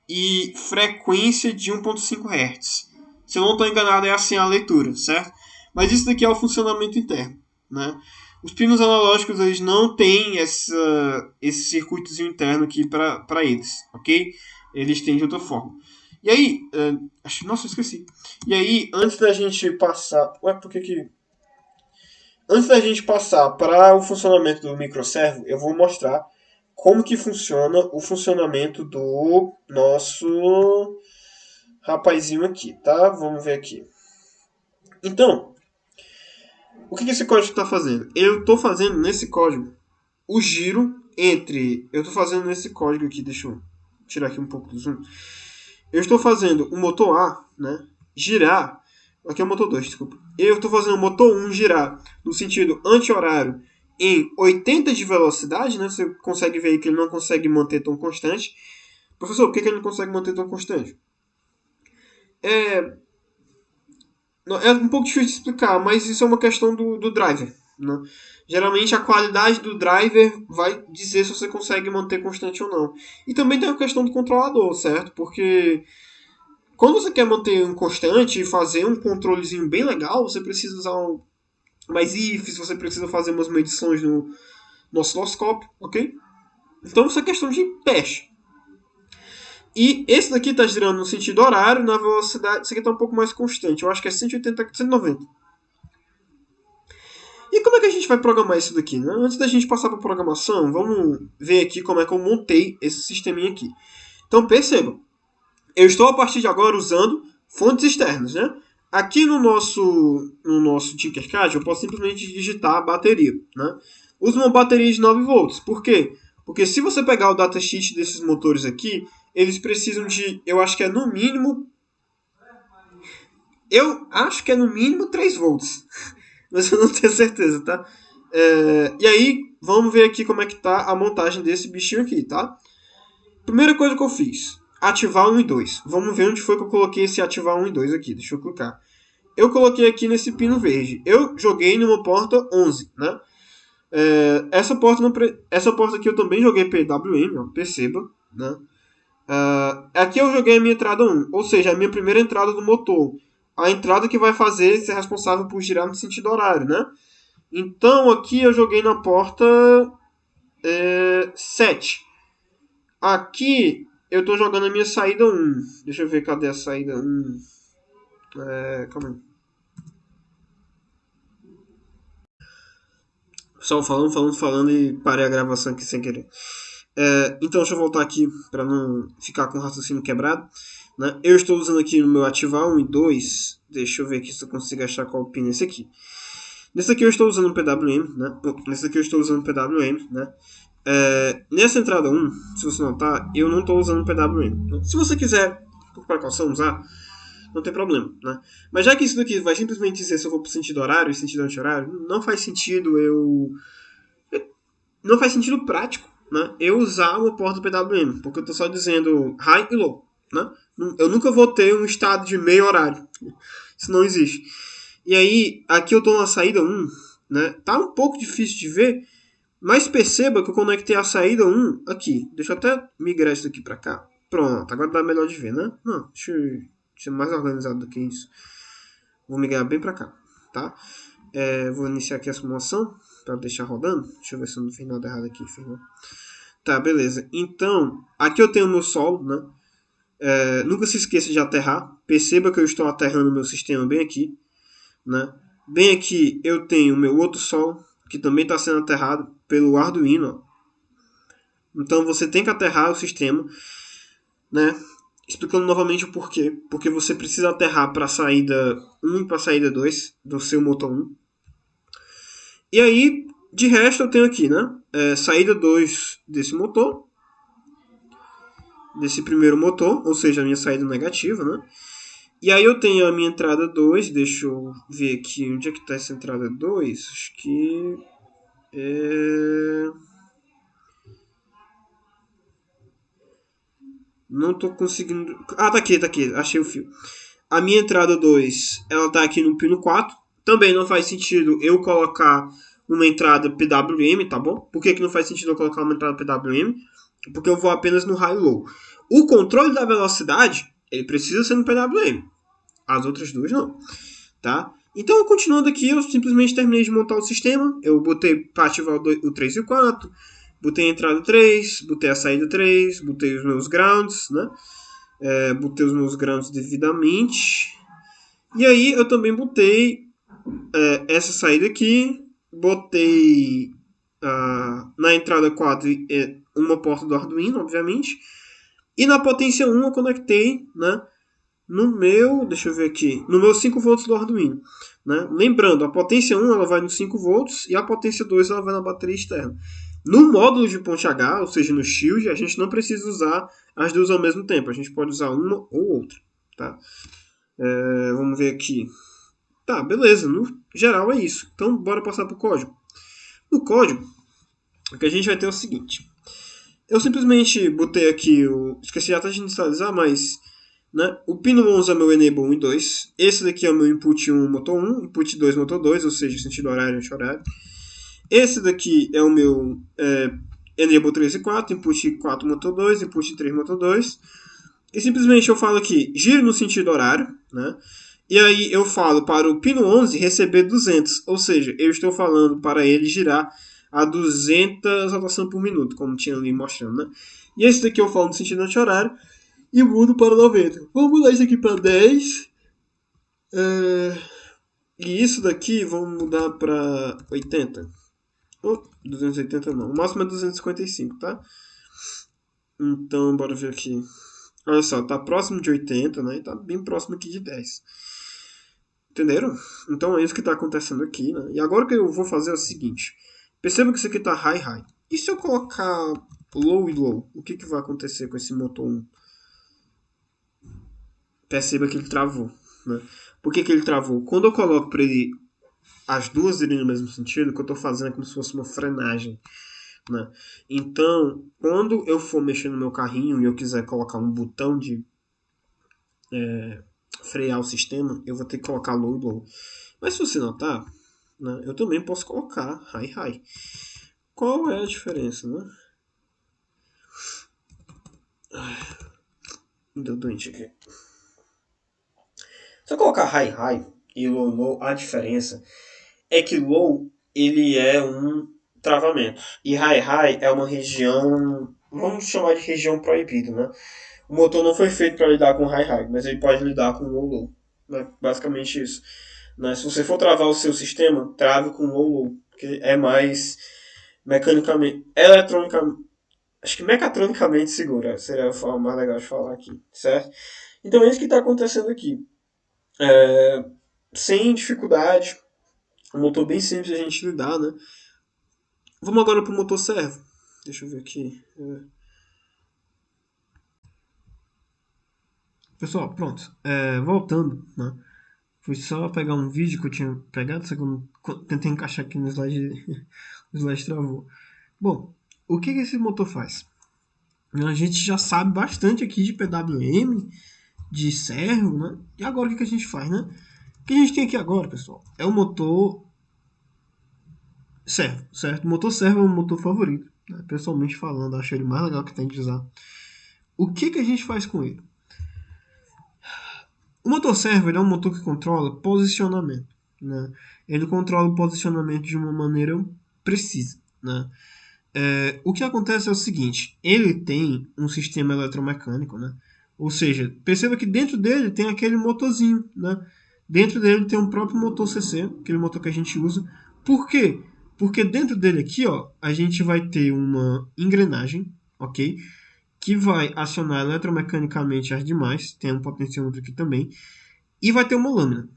e frequência de 1.5 Hz. Se eu não estou enganado, é assim a leitura, certo? Mas isso daqui é o funcionamento interno, né? Os pinos analógicos eles não têm esse circuitozinho interno aqui para eles, ok? Eles têm de outra forma. E aí, nossa, eu esqueci. E aí, antes da gente passar, antes da gente passar para o funcionamento do microservo, eu vou mostrar como que funciona o funcionamento do nosso rapazinho aqui, tá? Vamos ver aqui. Então, o que esse código está fazendo? Eu estou fazendo nesse código o giro entre... Eu estou fazendo nesse código aqui, deixa eu tirar aqui um pouco do zoom. Eu estou fazendo o motor A, né, girar... Aqui é o motor 2, desculpa. Eu estou fazendo o motor 1 girar no sentido anti-horário em 80 de velocidade, né? Você consegue ver aí que ele não consegue manter tão constante. Professor, por que ele não consegue manter tão constante? É um pouco difícil de explicar, mas isso é uma questão do driver. Né? Geralmente a qualidade do driver vai dizer se você consegue manter constante ou não. E também tem a questão do controlador, certo? Porque quando você quer manter um constante e fazer um controlezinho bem legal, você precisa usar mais ifs, você precisa fazer umas medições no osciloscópio, ok? Então isso é questão de teste. E esse daqui está girando no sentido horário, na velocidade. Esse aqui está um pouco mais constante. Eu acho que é 180, 190. E como é que a gente vai programar isso daqui? Né? Antes da gente passar para a programação, vamos ver aqui como é que eu montei esse sisteminha aqui. Então percebam, eu estou a partir de agora usando fontes externas. Né? Aqui no nosso Tinkercad eu posso simplesmente digitar a bateria. Né? Uso uma bateria de 9 volts. Por quê? Porque se você pegar o datasheet desses motores aqui, eles precisam de, eu acho que é no mínimo 3 volts. Mas eu não tenho certeza, tá? E aí, vamos ver aqui como é que tá a montagem desse bichinho aqui, tá? Primeira coisa que eu fiz, ativar 1 e 2. Vamos ver onde foi que eu coloquei esse ativar 1 e 2 aqui, deixa eu clicar. Eu coloquei aqui nesse pino verde. Eu joguei numa porta 11, né? Essa porta aqui eu também joguei PWM, ó, perceba, né? Aqui eu joguei a minha entrada 1, ou seja, a minha primeira entrada do motor. A entrada que vai ser responsável por girar no sentido horário, né? Então aqui eu joguei na porta 7. Aqui eu estou jogando a minha saída 1. Deixa eu ver, cadê a saída 1? Calma aí. Só falando e parei a gravação aqui sem querer. Então deixa eu voltar aqui para não ficar com o raciocínio quebrado. Né? Eu estou usando aqui no meu ativar 1 e 2. Deixa eu ver aqui se eu consigo achar qual pino é esse aqui. Nesse aqui eu estou usando o PWM. Né? Nesse aqui eu estou usando o PWM. Né? Nessa entrada 1, se você notar, eu não estou usando o PWM. Né? Se você quiser, por precaução, usar, não tem problema. Né? Mas já que isso daqui vai simplesmente dizer se eu vou para o sentido horário e sentido anti-horário, não faz sentido não faz sentido prático, né, eu usar uma porta do PWM, porque eu estou só dizendo high e low. Né? Eu nunca vou ter um estado de meio horário. Isso não existe. E aí, aqui eu estou na saída 1. Né? Tá um pouco difícil de ver, mas perceba que eu conectei a saída 1 aqui. Deixa eu até migrar isso daqui para cá. Pronto, agora dá melhor de ver, né? Não, deixa eu ser mais organizado do que isso. Vou migrar bem para cá, tá? Vou iniciar aqui a simulação para deixar rodando. Deixa eu ver se eu não fiz nada errado aqui. Tá, beleza. Então, aqui eu tenho o meu solo, né? Nunca se esqueça de aterrar. Perceba que eu estou aterrando o meu sistema bem aqui. Né? Bem aqui eu tenho o meu outro solo, que também está sendo aterrado pelo Arduino. Ó. Então você tem que aterrar o sistema. Né? Explicando novamente o porquê. Porque você precisa aterrar para a saída 1 e para a saída 2 do seu motor 1. E aí, de resto eu tenho aqui, né? Saída 2 desse motor. Desse primeiro motor, ou seja, a minha saída negativa, né? E aí eu tenho a minha entrada 2, deixa eu ver aqui onde é que está essa entrada 2, acho que não estou conseguindo... tá aqui, achei o fio. A minha entrada 2, ela está aqui no pino 4, também não faz sentido eu colocar uma entrada PWM, tá bom? Por que não faz sentido eu colocar uma entrada PWM? Porque eu vou apenas no high e low. O controle da velocidade, ele precisa ser no PWM. As outras duas não. Tá? Então, continuando aqui, eu simplesmente terminei de montar o sistema. Eu botei para ativar o 3 e o 4, botei a entrada 3, botei a saída 3, botei os meus grounds, né? Botei os meus grounds devidamente. E aí eu também botei essa saída aqui, botei na entrada 4 uma porta do Arduino, obviamente. E na potência 1 eu conectei, né? No meu, deixa eu ver aqui, no meu 5 volts do Arduino. Né? Lembrando, a potência 1 ela vai nos 5 volts e a potência 2 ela vai na bateria externa. No módulo de ponte H, ou seja, no Shield, a gente não precisa usar as duas ao mesmo tempo. A gente pode usar uma ou outra. Tá? Vamos ver aqui. Tá, beleza. No geral é isso. Então, bora passar para o código. No código, o que a gente vai ter é o seguinte. Eu simplesmente botei aqui o... Esqueci até de inicializar, mas... Né? O pino 11 é meu enable 1 e 2. Esse daqui é o meu input 1, motor 1. Input 2, motor 2, ou seja, sentido horário e anti-horário. Esse daqui é o meu enable 3 e 4. Input 4, motor 2. Input 3, motor 2. E simplesmente eu falo aqui, gire no sentido horário. Né? E aí eu falo para o pino 11 receber 200. Ou seja, eu estou falando para ele girar a 200 rotações por minuto, como tinha ali mostrando. Né? E esse daqui eu falo no sentido anti-horário. E mudo para 90. Vamos mudar isso aqui para 10. E isso daqui vamos mudar para 80. 280 não. O máximo é 255, tá? Então, bora ver aqui. Olha só, tá próximo de 80, né? E tá bem próximo aqui de 10. Entenderam? Então é isso que tá acontecendo aqui, né? E agora o que eu vou fazer é o seguinte. Perceba que isso aqui tá high, high. E se eu colocar low e low? O que vai acontecer com esse motor 1? Perceba que ele travou, né? Por que ele travou? Quando eu coloco para ele as duas irem no mesmo sentido, o que eu estou fazendo é como se fosse uma frenagem, né? Então, quando eu for mexer no meu carrinho e eu quiser colocar um botão de frear o sistema, eu vou ter que colocar low e low. Mas se você notar, né, eu também posso colocar high high. Qual é a diferença, né? Me deu doente aqui. Se eu colocar high high e low low, a diferença é que low ele é um travamento e high high é uma região, vamos chamar de região proibida, né? O motor não foi feito para lidar com high high, mas ele pode lidar com low low, né? Basicamente isso. Né? Se você for travar o seu sistema, trave com low low, porque é mais mecanicamente, eletronicamente, acho que mecatronicamente segura, seria a forma mais legal de falar aqui, certo? Então é isso que está acontecendo aqui. Sem dificuldade, um motor bem simples de a gente lidar, né? Vamos agora para o motor servo. Deixa eu ver aqui. Pessoal, pronto. Voltando, né? Fui só pegar um vídeo que eu tinha pegado, só que eu tentei encaixar aqui no slide. O slide travou. Bom, o que esse motor faz? A gente já sabe bastante aqui de PWM, de servo, né? E agora o que a gente faz, né? O que a gente tem aqui agora, pessoal, é o motor servo, certo? O motor servo é o meu motor favorito, né? Pessoalmente falando, acho ele mais legal que tem de usar. O que a gente faz com ele? O motor servo ele é um motor que controla posicionamento, né? Ele controla o posicionamento de uma maneira precisa, né? O que acontece é o seguinte, ele tem um sistema eletromecânico, né? Ou seja, perceba que dentro dele tem aquele motorzinho, né? Dentro dele tem um próprio motor CC, aquele motor que a gente usa. Por quê? Porque dentro dele aqui, ó, a gente vai ter uma engrenagem, ok? Que vai acionar eletromecanicamente as demais, tem um potenciômetro aqui também, e vai ter uma lâmina.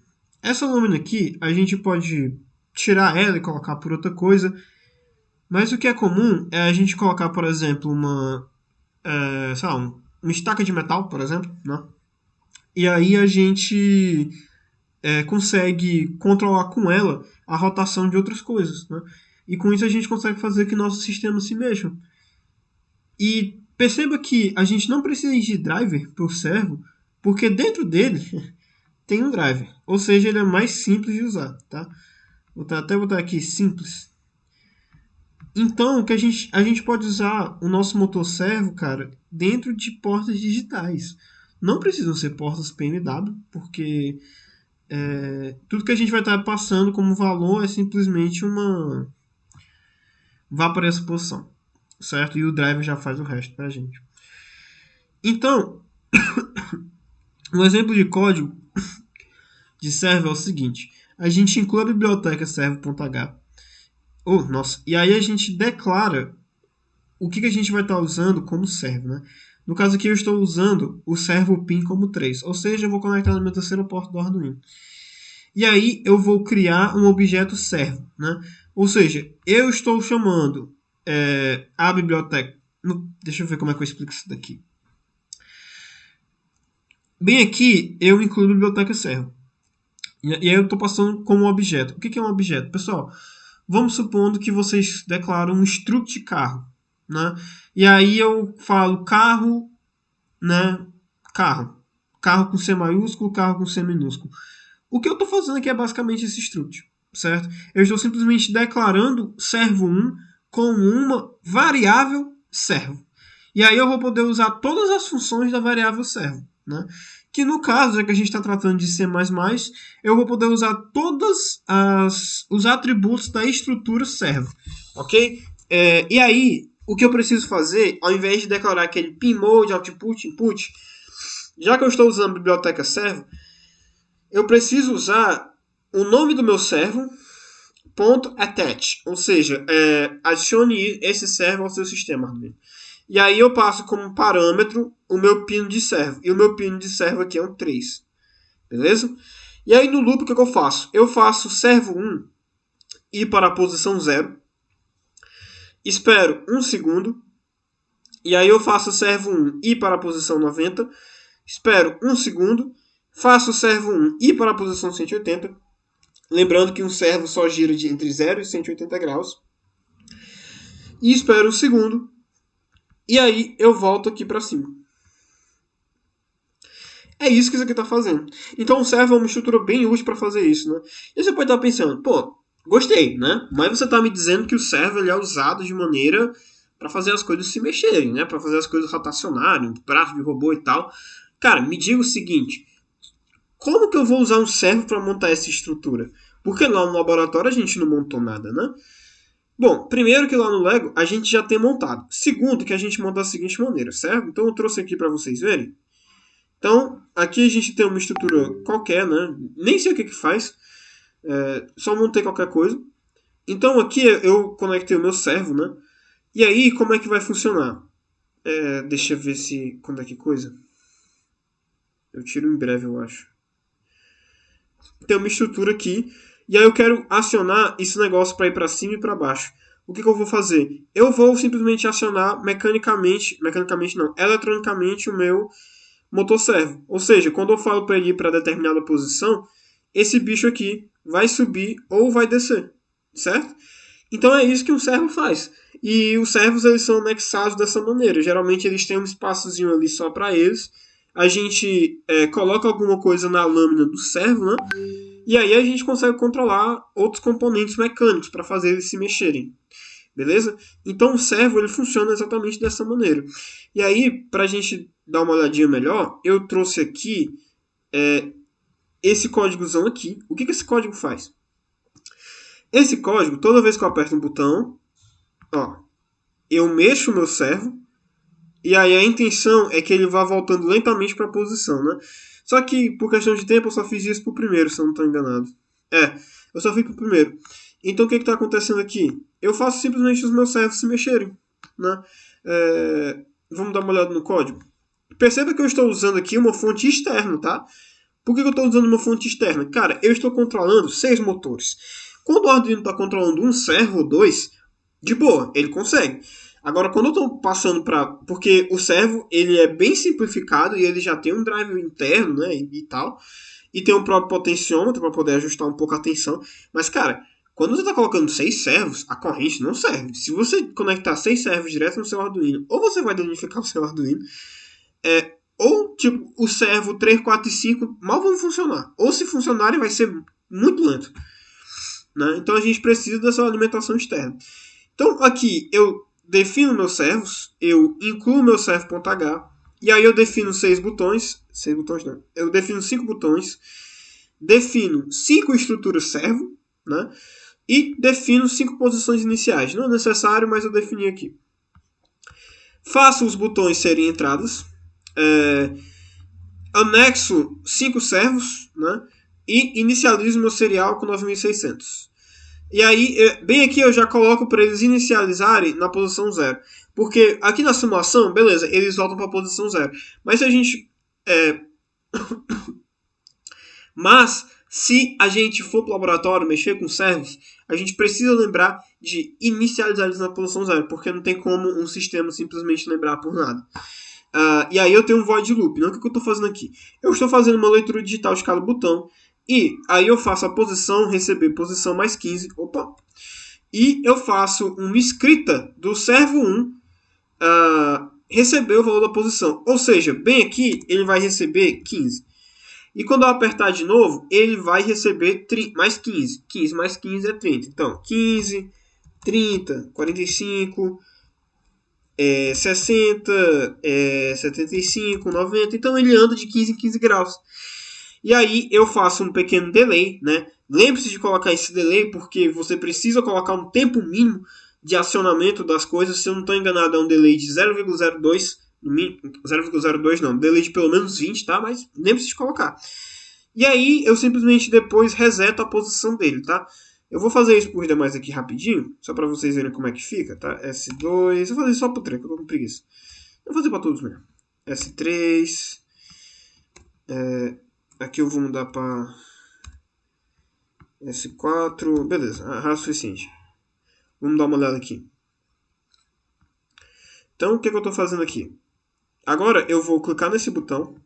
Essa lâmina aqui, a gente pode tirar ela e colocar por outra coisa, mas o que é comum é a gente colocar, por exemplo, sei lá, uma estaca de metal, por exemplo, né? E aí a gente consegue controlar com ela a rotação de outras coisas, né? E com isso a gente consegue fazer que nossos sistemas se mexam. E perceba que a gente não precisa de driver para o servo, porque dentro dele tem um driver. Ou seja, ele é mais simples de usar, tá? Vou até botar aqui simples. Então, que a gente pode usar o nosso motor servo, cara, dentro de portas digitais. Não precisam ser portas PNW, porque tudo que a gente vai estar passando como valor é simplesmente uma vá para essa posição, certo? E o driver já faz o resto para a gente. Então, um exemplo de código de server é o seguinte: a gente inclui a biblioteca server.h. Nossa, e aí a gente declara o que a gente vai estar usando como servo, né? No caso aqui eu estou usando o servo pin como 3, ou seja, eu vou conectar no meu terceiro porto do Arduino. E aí eu vou criar um objeto servo, né? Ou seja, eu estou chamando a biblioteca. Deixa eu ver como é que eu explico isso daqui. Bem aqui, eu incluo a biblioteca servo. E aí eu estou passando como objeto. O que é um objeto? Pessoal, vamos supondo que vocês declaram um struct carro, né? E aí eu falo carro, né? Carro. Carro com C maiúsculo, carro com C minúsculo. O que eu estou fazendo aqui é basicamente esse struct, certo? Eu estou simplesmente declarando servo1 como uma variável servo. E aí eu vou poder usar todas as funções da variável servo, né? Que no caso, já que a gente está tratando de C++, eu vou poder usar todos os atributos da estrutura servo, ok? E aí, o que eu preciso fazer, ao invés de declarar aquele pin mode, output, input, já que eu estou usando a biblioteca servo, eu preciso usar o nome do meu servo, .attach, ou seja, adicione esse servo ao seu sistema Arduino. E aí eu passo como parâmetro o meu pino de servo. E o meu pino de servo aqui é um 3. Beleza? E aí no loop o que eu faço? Eu faço servo 1 ir para a posição 0. Espero 1 segundo. E aí eu faço servo 1 ir para a posição 90. Espero 1 segundo. Faço servo 1 ir para a posição 180. Lembrando que um servo só gira entre 0 e 180 graus. E espero 1 segundo. E aí eu volto aqui para cima. É isso que isso aqui está fazendo. Então o servo é uma estrutura bem útil para fazer isso, né? E você pode estar pensando, pô, gostei, né? Mas você está me dizendo que o servo ele é usado de maneira para fazer as coisas se mexerem, né? Para fazer as coisas rotacionarem, um braço de robô e tal. Cara, me diga o seguinte: como que eu vou usar um servo para montar essa estrutura? Porque lá no laboratório a gente não montou nada, né? Bom, primeiro que lá no Lego a gente já tem montado. Segundo que a gente monta da seguinte maneira, certo? Então eu trouxe aqui para vocês verem. Então, aqui a gente tem uma estrutura qualquer, né? Nem sei o que faz. Só montei qualquer coisa. Então, aqui eu conectei o meu servo, né? E aí, como é que vai funcionar? Deixa eu ver se... Quando é que coisa? Eu tiro em breve, eu acho. Tem uma estrutura aqui. E aí eu quero acionar esse negócio para ir para cima e para baixo. O que eu vou fazer? Eu vou simplesmente acionar mecanicamente não, eletronicamente o meu motor servo. Ou seja, quando eu falo para ele ir para determinada posição, esse bicho aqui vai subir ou vai descer, certo? Então é isso que um servo faz. E os servos eles são anexados dessa maneira. Geralmente eles têm um espaçozinho ali só para eles. A gente coloca alguma coisa na lâmina do servo, né? E aí a gente consegue controlar outros componentes mecânicos para fazer eles se mexerem. Beleza? Então o servo ele funciona exatamente dessa maneira. E aí, para a gente dar uma olhadinha melhor, eu trouxe aqui esse códigozão aqui. O que esse código faz? Esse código, toda vez que eu aperto um botão, ó, eu mexo o meu servo, e aí a intenção é que ele vá voltando lentamente para a posição, né? Só que, por questão de tempo, eu só fiz isso pro primeiro, se eu não estou enganado. Eu só fiz pro primeiro. Então, o que está acontecendo aqui? Eu faço simplesmente os meus servos se mexerem, né? Vamos dar uma olhada no código. Perceba que eu estou usando aqui uma fonte externa, tá? Por que eu estou usando uma fonte externa? Cara, eu estou controlando 6 motores. Quando o Arduino está controlando um servo ou 2, de boa, ele consegue. Agora, quando eu estou passando para... Porque o servo, ele é bem simplificado e ele já tem um driver interno, né, e tal. E tem um próprio potenciômetro para poder ajustar um pouco a tensão. Mas, cara, quando você está colocando 6 servos, a corrente não serve. Se você conectar 6 servos direto no seu Arduino, ou você vai danificar o seu Arduino, ou tipo, o servo 3, 4 e 5 mal vão funcionar. Ou se funcionarem, vai ser muito lento. Né? Então a gente precisa dessa alimentação externa. Então aqui eu defino meus servos, eu incluo meu servo.h, e aí eu defino 6 botões. 6 botões não. Eu defino 5 botões defino 5 estruturas servo, né? E defino 5 posições iniciais. Não é necessário, mas eu defini aqui. Faço os botões serem entradas. Anexo 5 servos, né? E inicializo meu serial com 9600. E aí, bem aqui eu já coloco para eles inicializarem na posição 0. Porque aqui na simulação, beleza, eles voltam para a posição 0. Mas se a gente... Mas, se a gente for para o laboratório mexer com servos, a gente precisa lembrar de inicializar eles na posição 0. Porque não tem como um sistema simplesmente lembrar por nada. E aí eu tenho um void loop. Não, o que eu estou fazendo aqui? Eu estou fazendo uma leitura digital de cada botão. E aí eu faço a posição, receber posição mais 15. Opa! E eu faço uma escrita do servo 1 receber o valor da posição. Ou seja, bem aqui ele vai receber 15. E quando eu apertar de novo, ele vai receber mais 15. 15 mais 15 é 30. Então, 15, 30, 45... 60, 75, 90. Então ele anda de 15 em 15 graus. E aí eu faço um pequeno delay, né? Lembre-se de colocar esse delay porque você precisa colocar um tempo mínimo de acionamento das coisas. Se eu não estou enganado, é um delay de 0,02. 0,02 não, delay de pelo menos 20, tá? Mas lembre-se de colocar. E aí eu simplesmente depois reseto a posição dele, tá? Eu vou fazer isso por demais aqui rapidinho, só para vocês verem como é que fica, tá? S2, eu vou fazer só pro 3, que eu tô com preguiça. Eu vou fazer para todos mesmo. S3, aqui eu vou mudar para S4, beleza, é o suficiente. Vamos dar uma olhada aqui. Então, o que eu tô fazendo aqui? Agora eu vou clicar nesse botão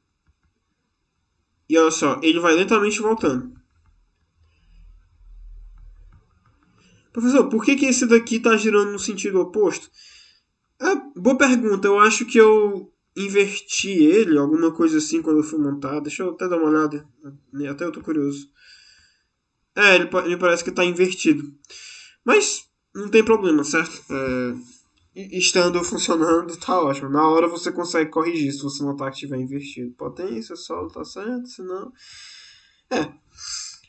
e olha só, ele vai lentamente voltando. Professor, por que esse daqui está girando no sentido oposto? Boa pergunta. Eu acho que eu inverti ele, alguma coisa assim, quando eu fui montar. Deixa eu até dar uma olhada. Até eu tô curioso. Ele parece que está invertido. Mas não tem problema, certo? Estando funcionando, tá ótimo. Na hora você consegue corrigir se você notar que estiver invertido. Potência, solo, tá certo, senão...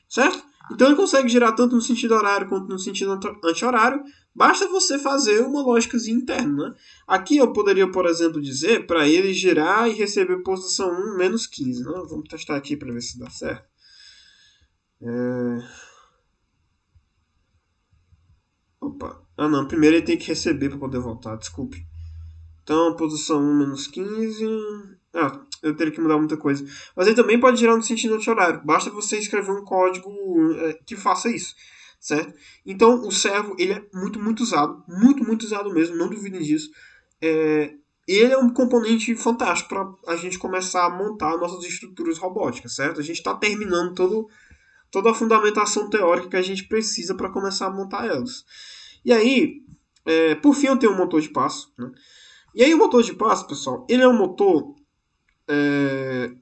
certo? Então ele consegue girar tanto no sentido horário quanto no sentido anti-horário. Basta você fazer uma lógicazinha interna. Né? Aqui eu poderia, por exemplo, dizer para ele girar e receber posição 1 menos 15. Né? Vamos testar aqui para ver se dá certo. Opa. Não. Primeiro ele tem que receber para poder voltar. Desculpe. Então, posição 1 menos 15... eu teria que mudar muita coisa. Mas ele também pode girar no sentido anti-horário. Basta você escrever um código que faça isso, certo? Então, o servo, ele é muito, muito usado. Muito, muito usado mesmo, não duvidem disso. Ele é um componente fantástico para a gente começar a montar nossas estruturas robóticas, certo? A gente está terminando toda a fundamentação teórica que a gente precisa para começar a montar elas. E aí, por fim, eu tenho um motor de passo, né? E aí o motor de passo, pessoal, ele é um motor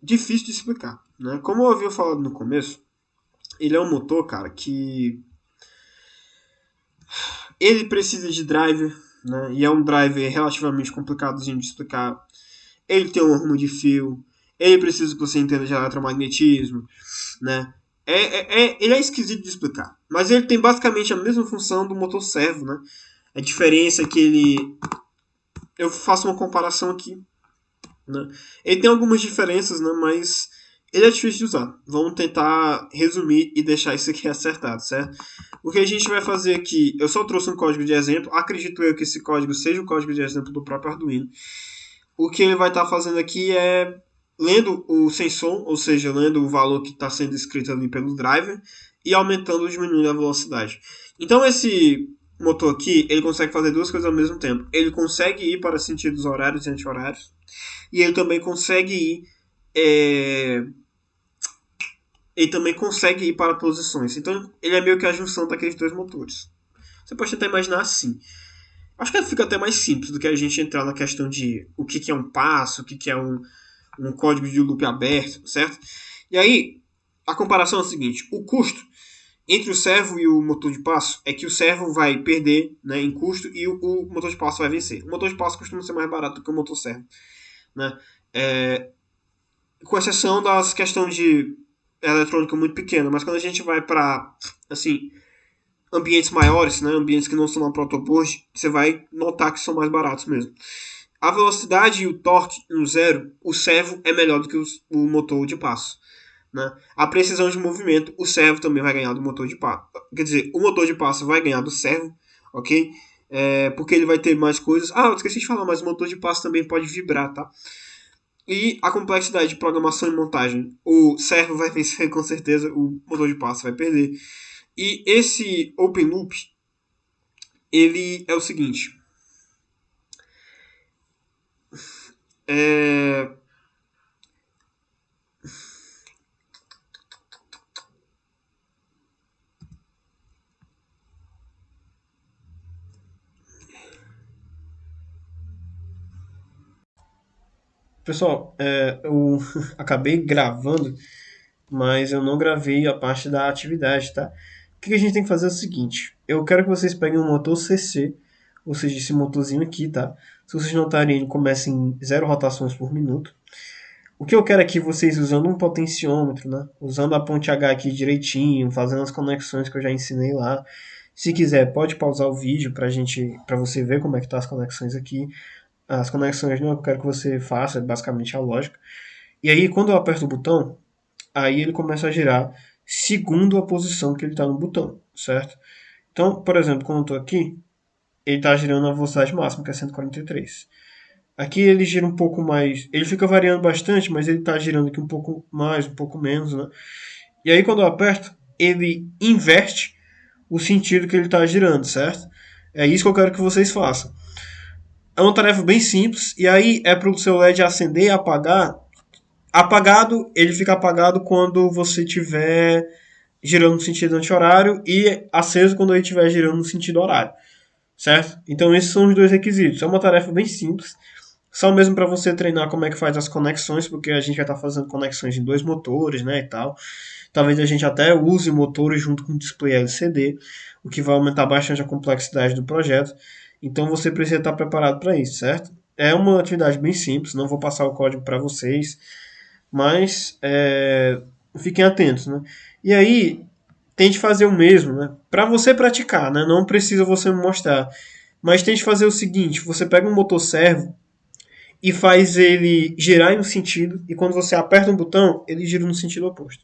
difícil de explicar. Né? Como eu havia falado no começo, ele é um motor, cara, que ele precisa de driver, né? E é um driver relativamente complicadozinho de explicar. Ele tem um rumo de fio, ele precisa que você entenda de eletromagnetismo, né? Ele é esquisito de explicar, mas ele tem basicamente a mesma função do motor servo, né? A diferença é que ele... Eu faço uma comparação aqui. Né? Ele tem algumas diferenças, né? Mas ele é difícil de usar. Vamos tentar resumir e deixar isso aqui acertado, certo? O que a gente vai fazer aqui, eu só trouxe um código de exemplo. Acredito eu que esse código seja o código de exemplo do próprio Arduino. O que ele vai estar fazendo aqui é lendo o sensor, ou seja, lendo o valor que está sendo escrito ali pelo driver e aumentando ou diminuindo a velocidade. Então esse motor aqui, ele consegue fazer duas coisas ao mesmo tempo. Ele consegue ir para sentidos horários e anti-horários. E ele também consegue ir ele também consegue ir para posições. Então ele é meio que a junção daqueles dois motores. Você pode até imaginar assim. Acho que fica até mais simples do que a gente entrar na questão de o que é um passo, o que é um código de loop aberto, certo? E aí, a comparação é a seguinte. O custo entre o servo e o motor de passo é que o servo vai perder, né, em custo e o motor de passo vai vencer. O motor de passo costuma ser mais barato do que o motor servo. Né? Com exceção das questões de eletrônica muito pequena, mas quando a gente vai para, assim, ambientes maiores, né, ambientes que não são na protoboard, você vai notar que são mais baratos mesmo. A velocidade e o torque no zero, o servo é melhor do que o motor de passo. Né? A precisão de movimento, o servo também vai ganhar do motor de passo. Quer dizer, o motor de passo vai ganhar do servo, ok? Porque ele vai ter mais coisas. Ah, eu esqueci de falar, mas o motor de passo também pode vibrar, tá? E a complexidade de programação e montagem. O servo vai vencer com certeza, o motor de passo vai perder. E esse Open Loop, ele é o seguinte. É... Pessoal, eu acabei gravando, mas eu não gravei a parte da atividade, tá? O que a gente tem que fazer é o seguinte: eu quero que vocês peguem um motor CC, ou seja, esse motorzinho aqui, tá? Se vocês notarem, ele começa em 0 rotações por minuto. O que eu quero aqui, vocês usando um potenciômetro, né? Usando a ponte H aqui direitinho, fazendo as conexões que eu já ensinei lá. Se quiser, pode pausar o vídeo para você ver como é que tá as conexões aqui. As conexões não eu quero que você faça, basicamente a lógica. E aí, quando eu aperto o botão, aí ele começa a girar segundo a posição que ele está no botão, certo? Então, por exemplo, quando eu estou aqui, ele está girando a velocidade máxima, que é 143. Aqui ele gira um pouco mais, ele fica variando bastante, mas ele está girando aqui um pouco mais, um pouco menos, né? E aí quando eu aperto, ele inverte o sentido que ele está girando, certo? É isso que eu quero que vocês façam. É uma tarefa bem simples, e aí é para o seu LED acender e apagar. Apagado, ele fica apagado quando você tiver girando no sentido anti-horário e aceso quando ele estiver girando no sentido horário, certo? Então esses são os dois requisitos. É uma tarefa bem simples, só mesmo para você treinar como é que faz as conexões, porque a gente vai estar fazendo conexões em dois motores, né, e tal. Talvez a gente até use motores junto com o display LCD, o que vai aumentar bastante a complexidade do projeto. Então você precisa estar preparado para isso, certo? É uma atividade bem simples, não vou passar o código para vocês, mas fiquem atentos, né? E aí, tente fazer o mesmo, né? Para você praticar, né? Não precisa você me mostrar. Mas tente fazer o seguinte: você pega um motor servo e faz ele girar em um sentido, e quando você aperta um botão, ele gira no sentido oposto.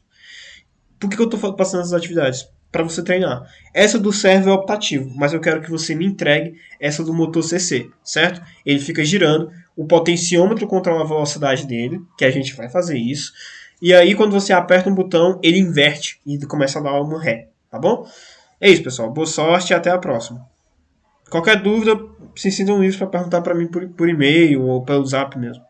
Por que eu estou passando essas atividades? Para você treinar. Essa do servo é optativo, mas eu quero que você me entregue essa do motor CC, certo? Ele fica girando, o potenciômetro controla a velocidade dele, que a gente vai fazer isso. E aí, quando você aperta um botão, ele inverte e começa a dar uma ré, tá bom? É isso, pessoal. Boa sorte e até a próxima. Qualquer dúvida, se sintam livres para perguntar para mim por e-mail ou pelo zap mesmo.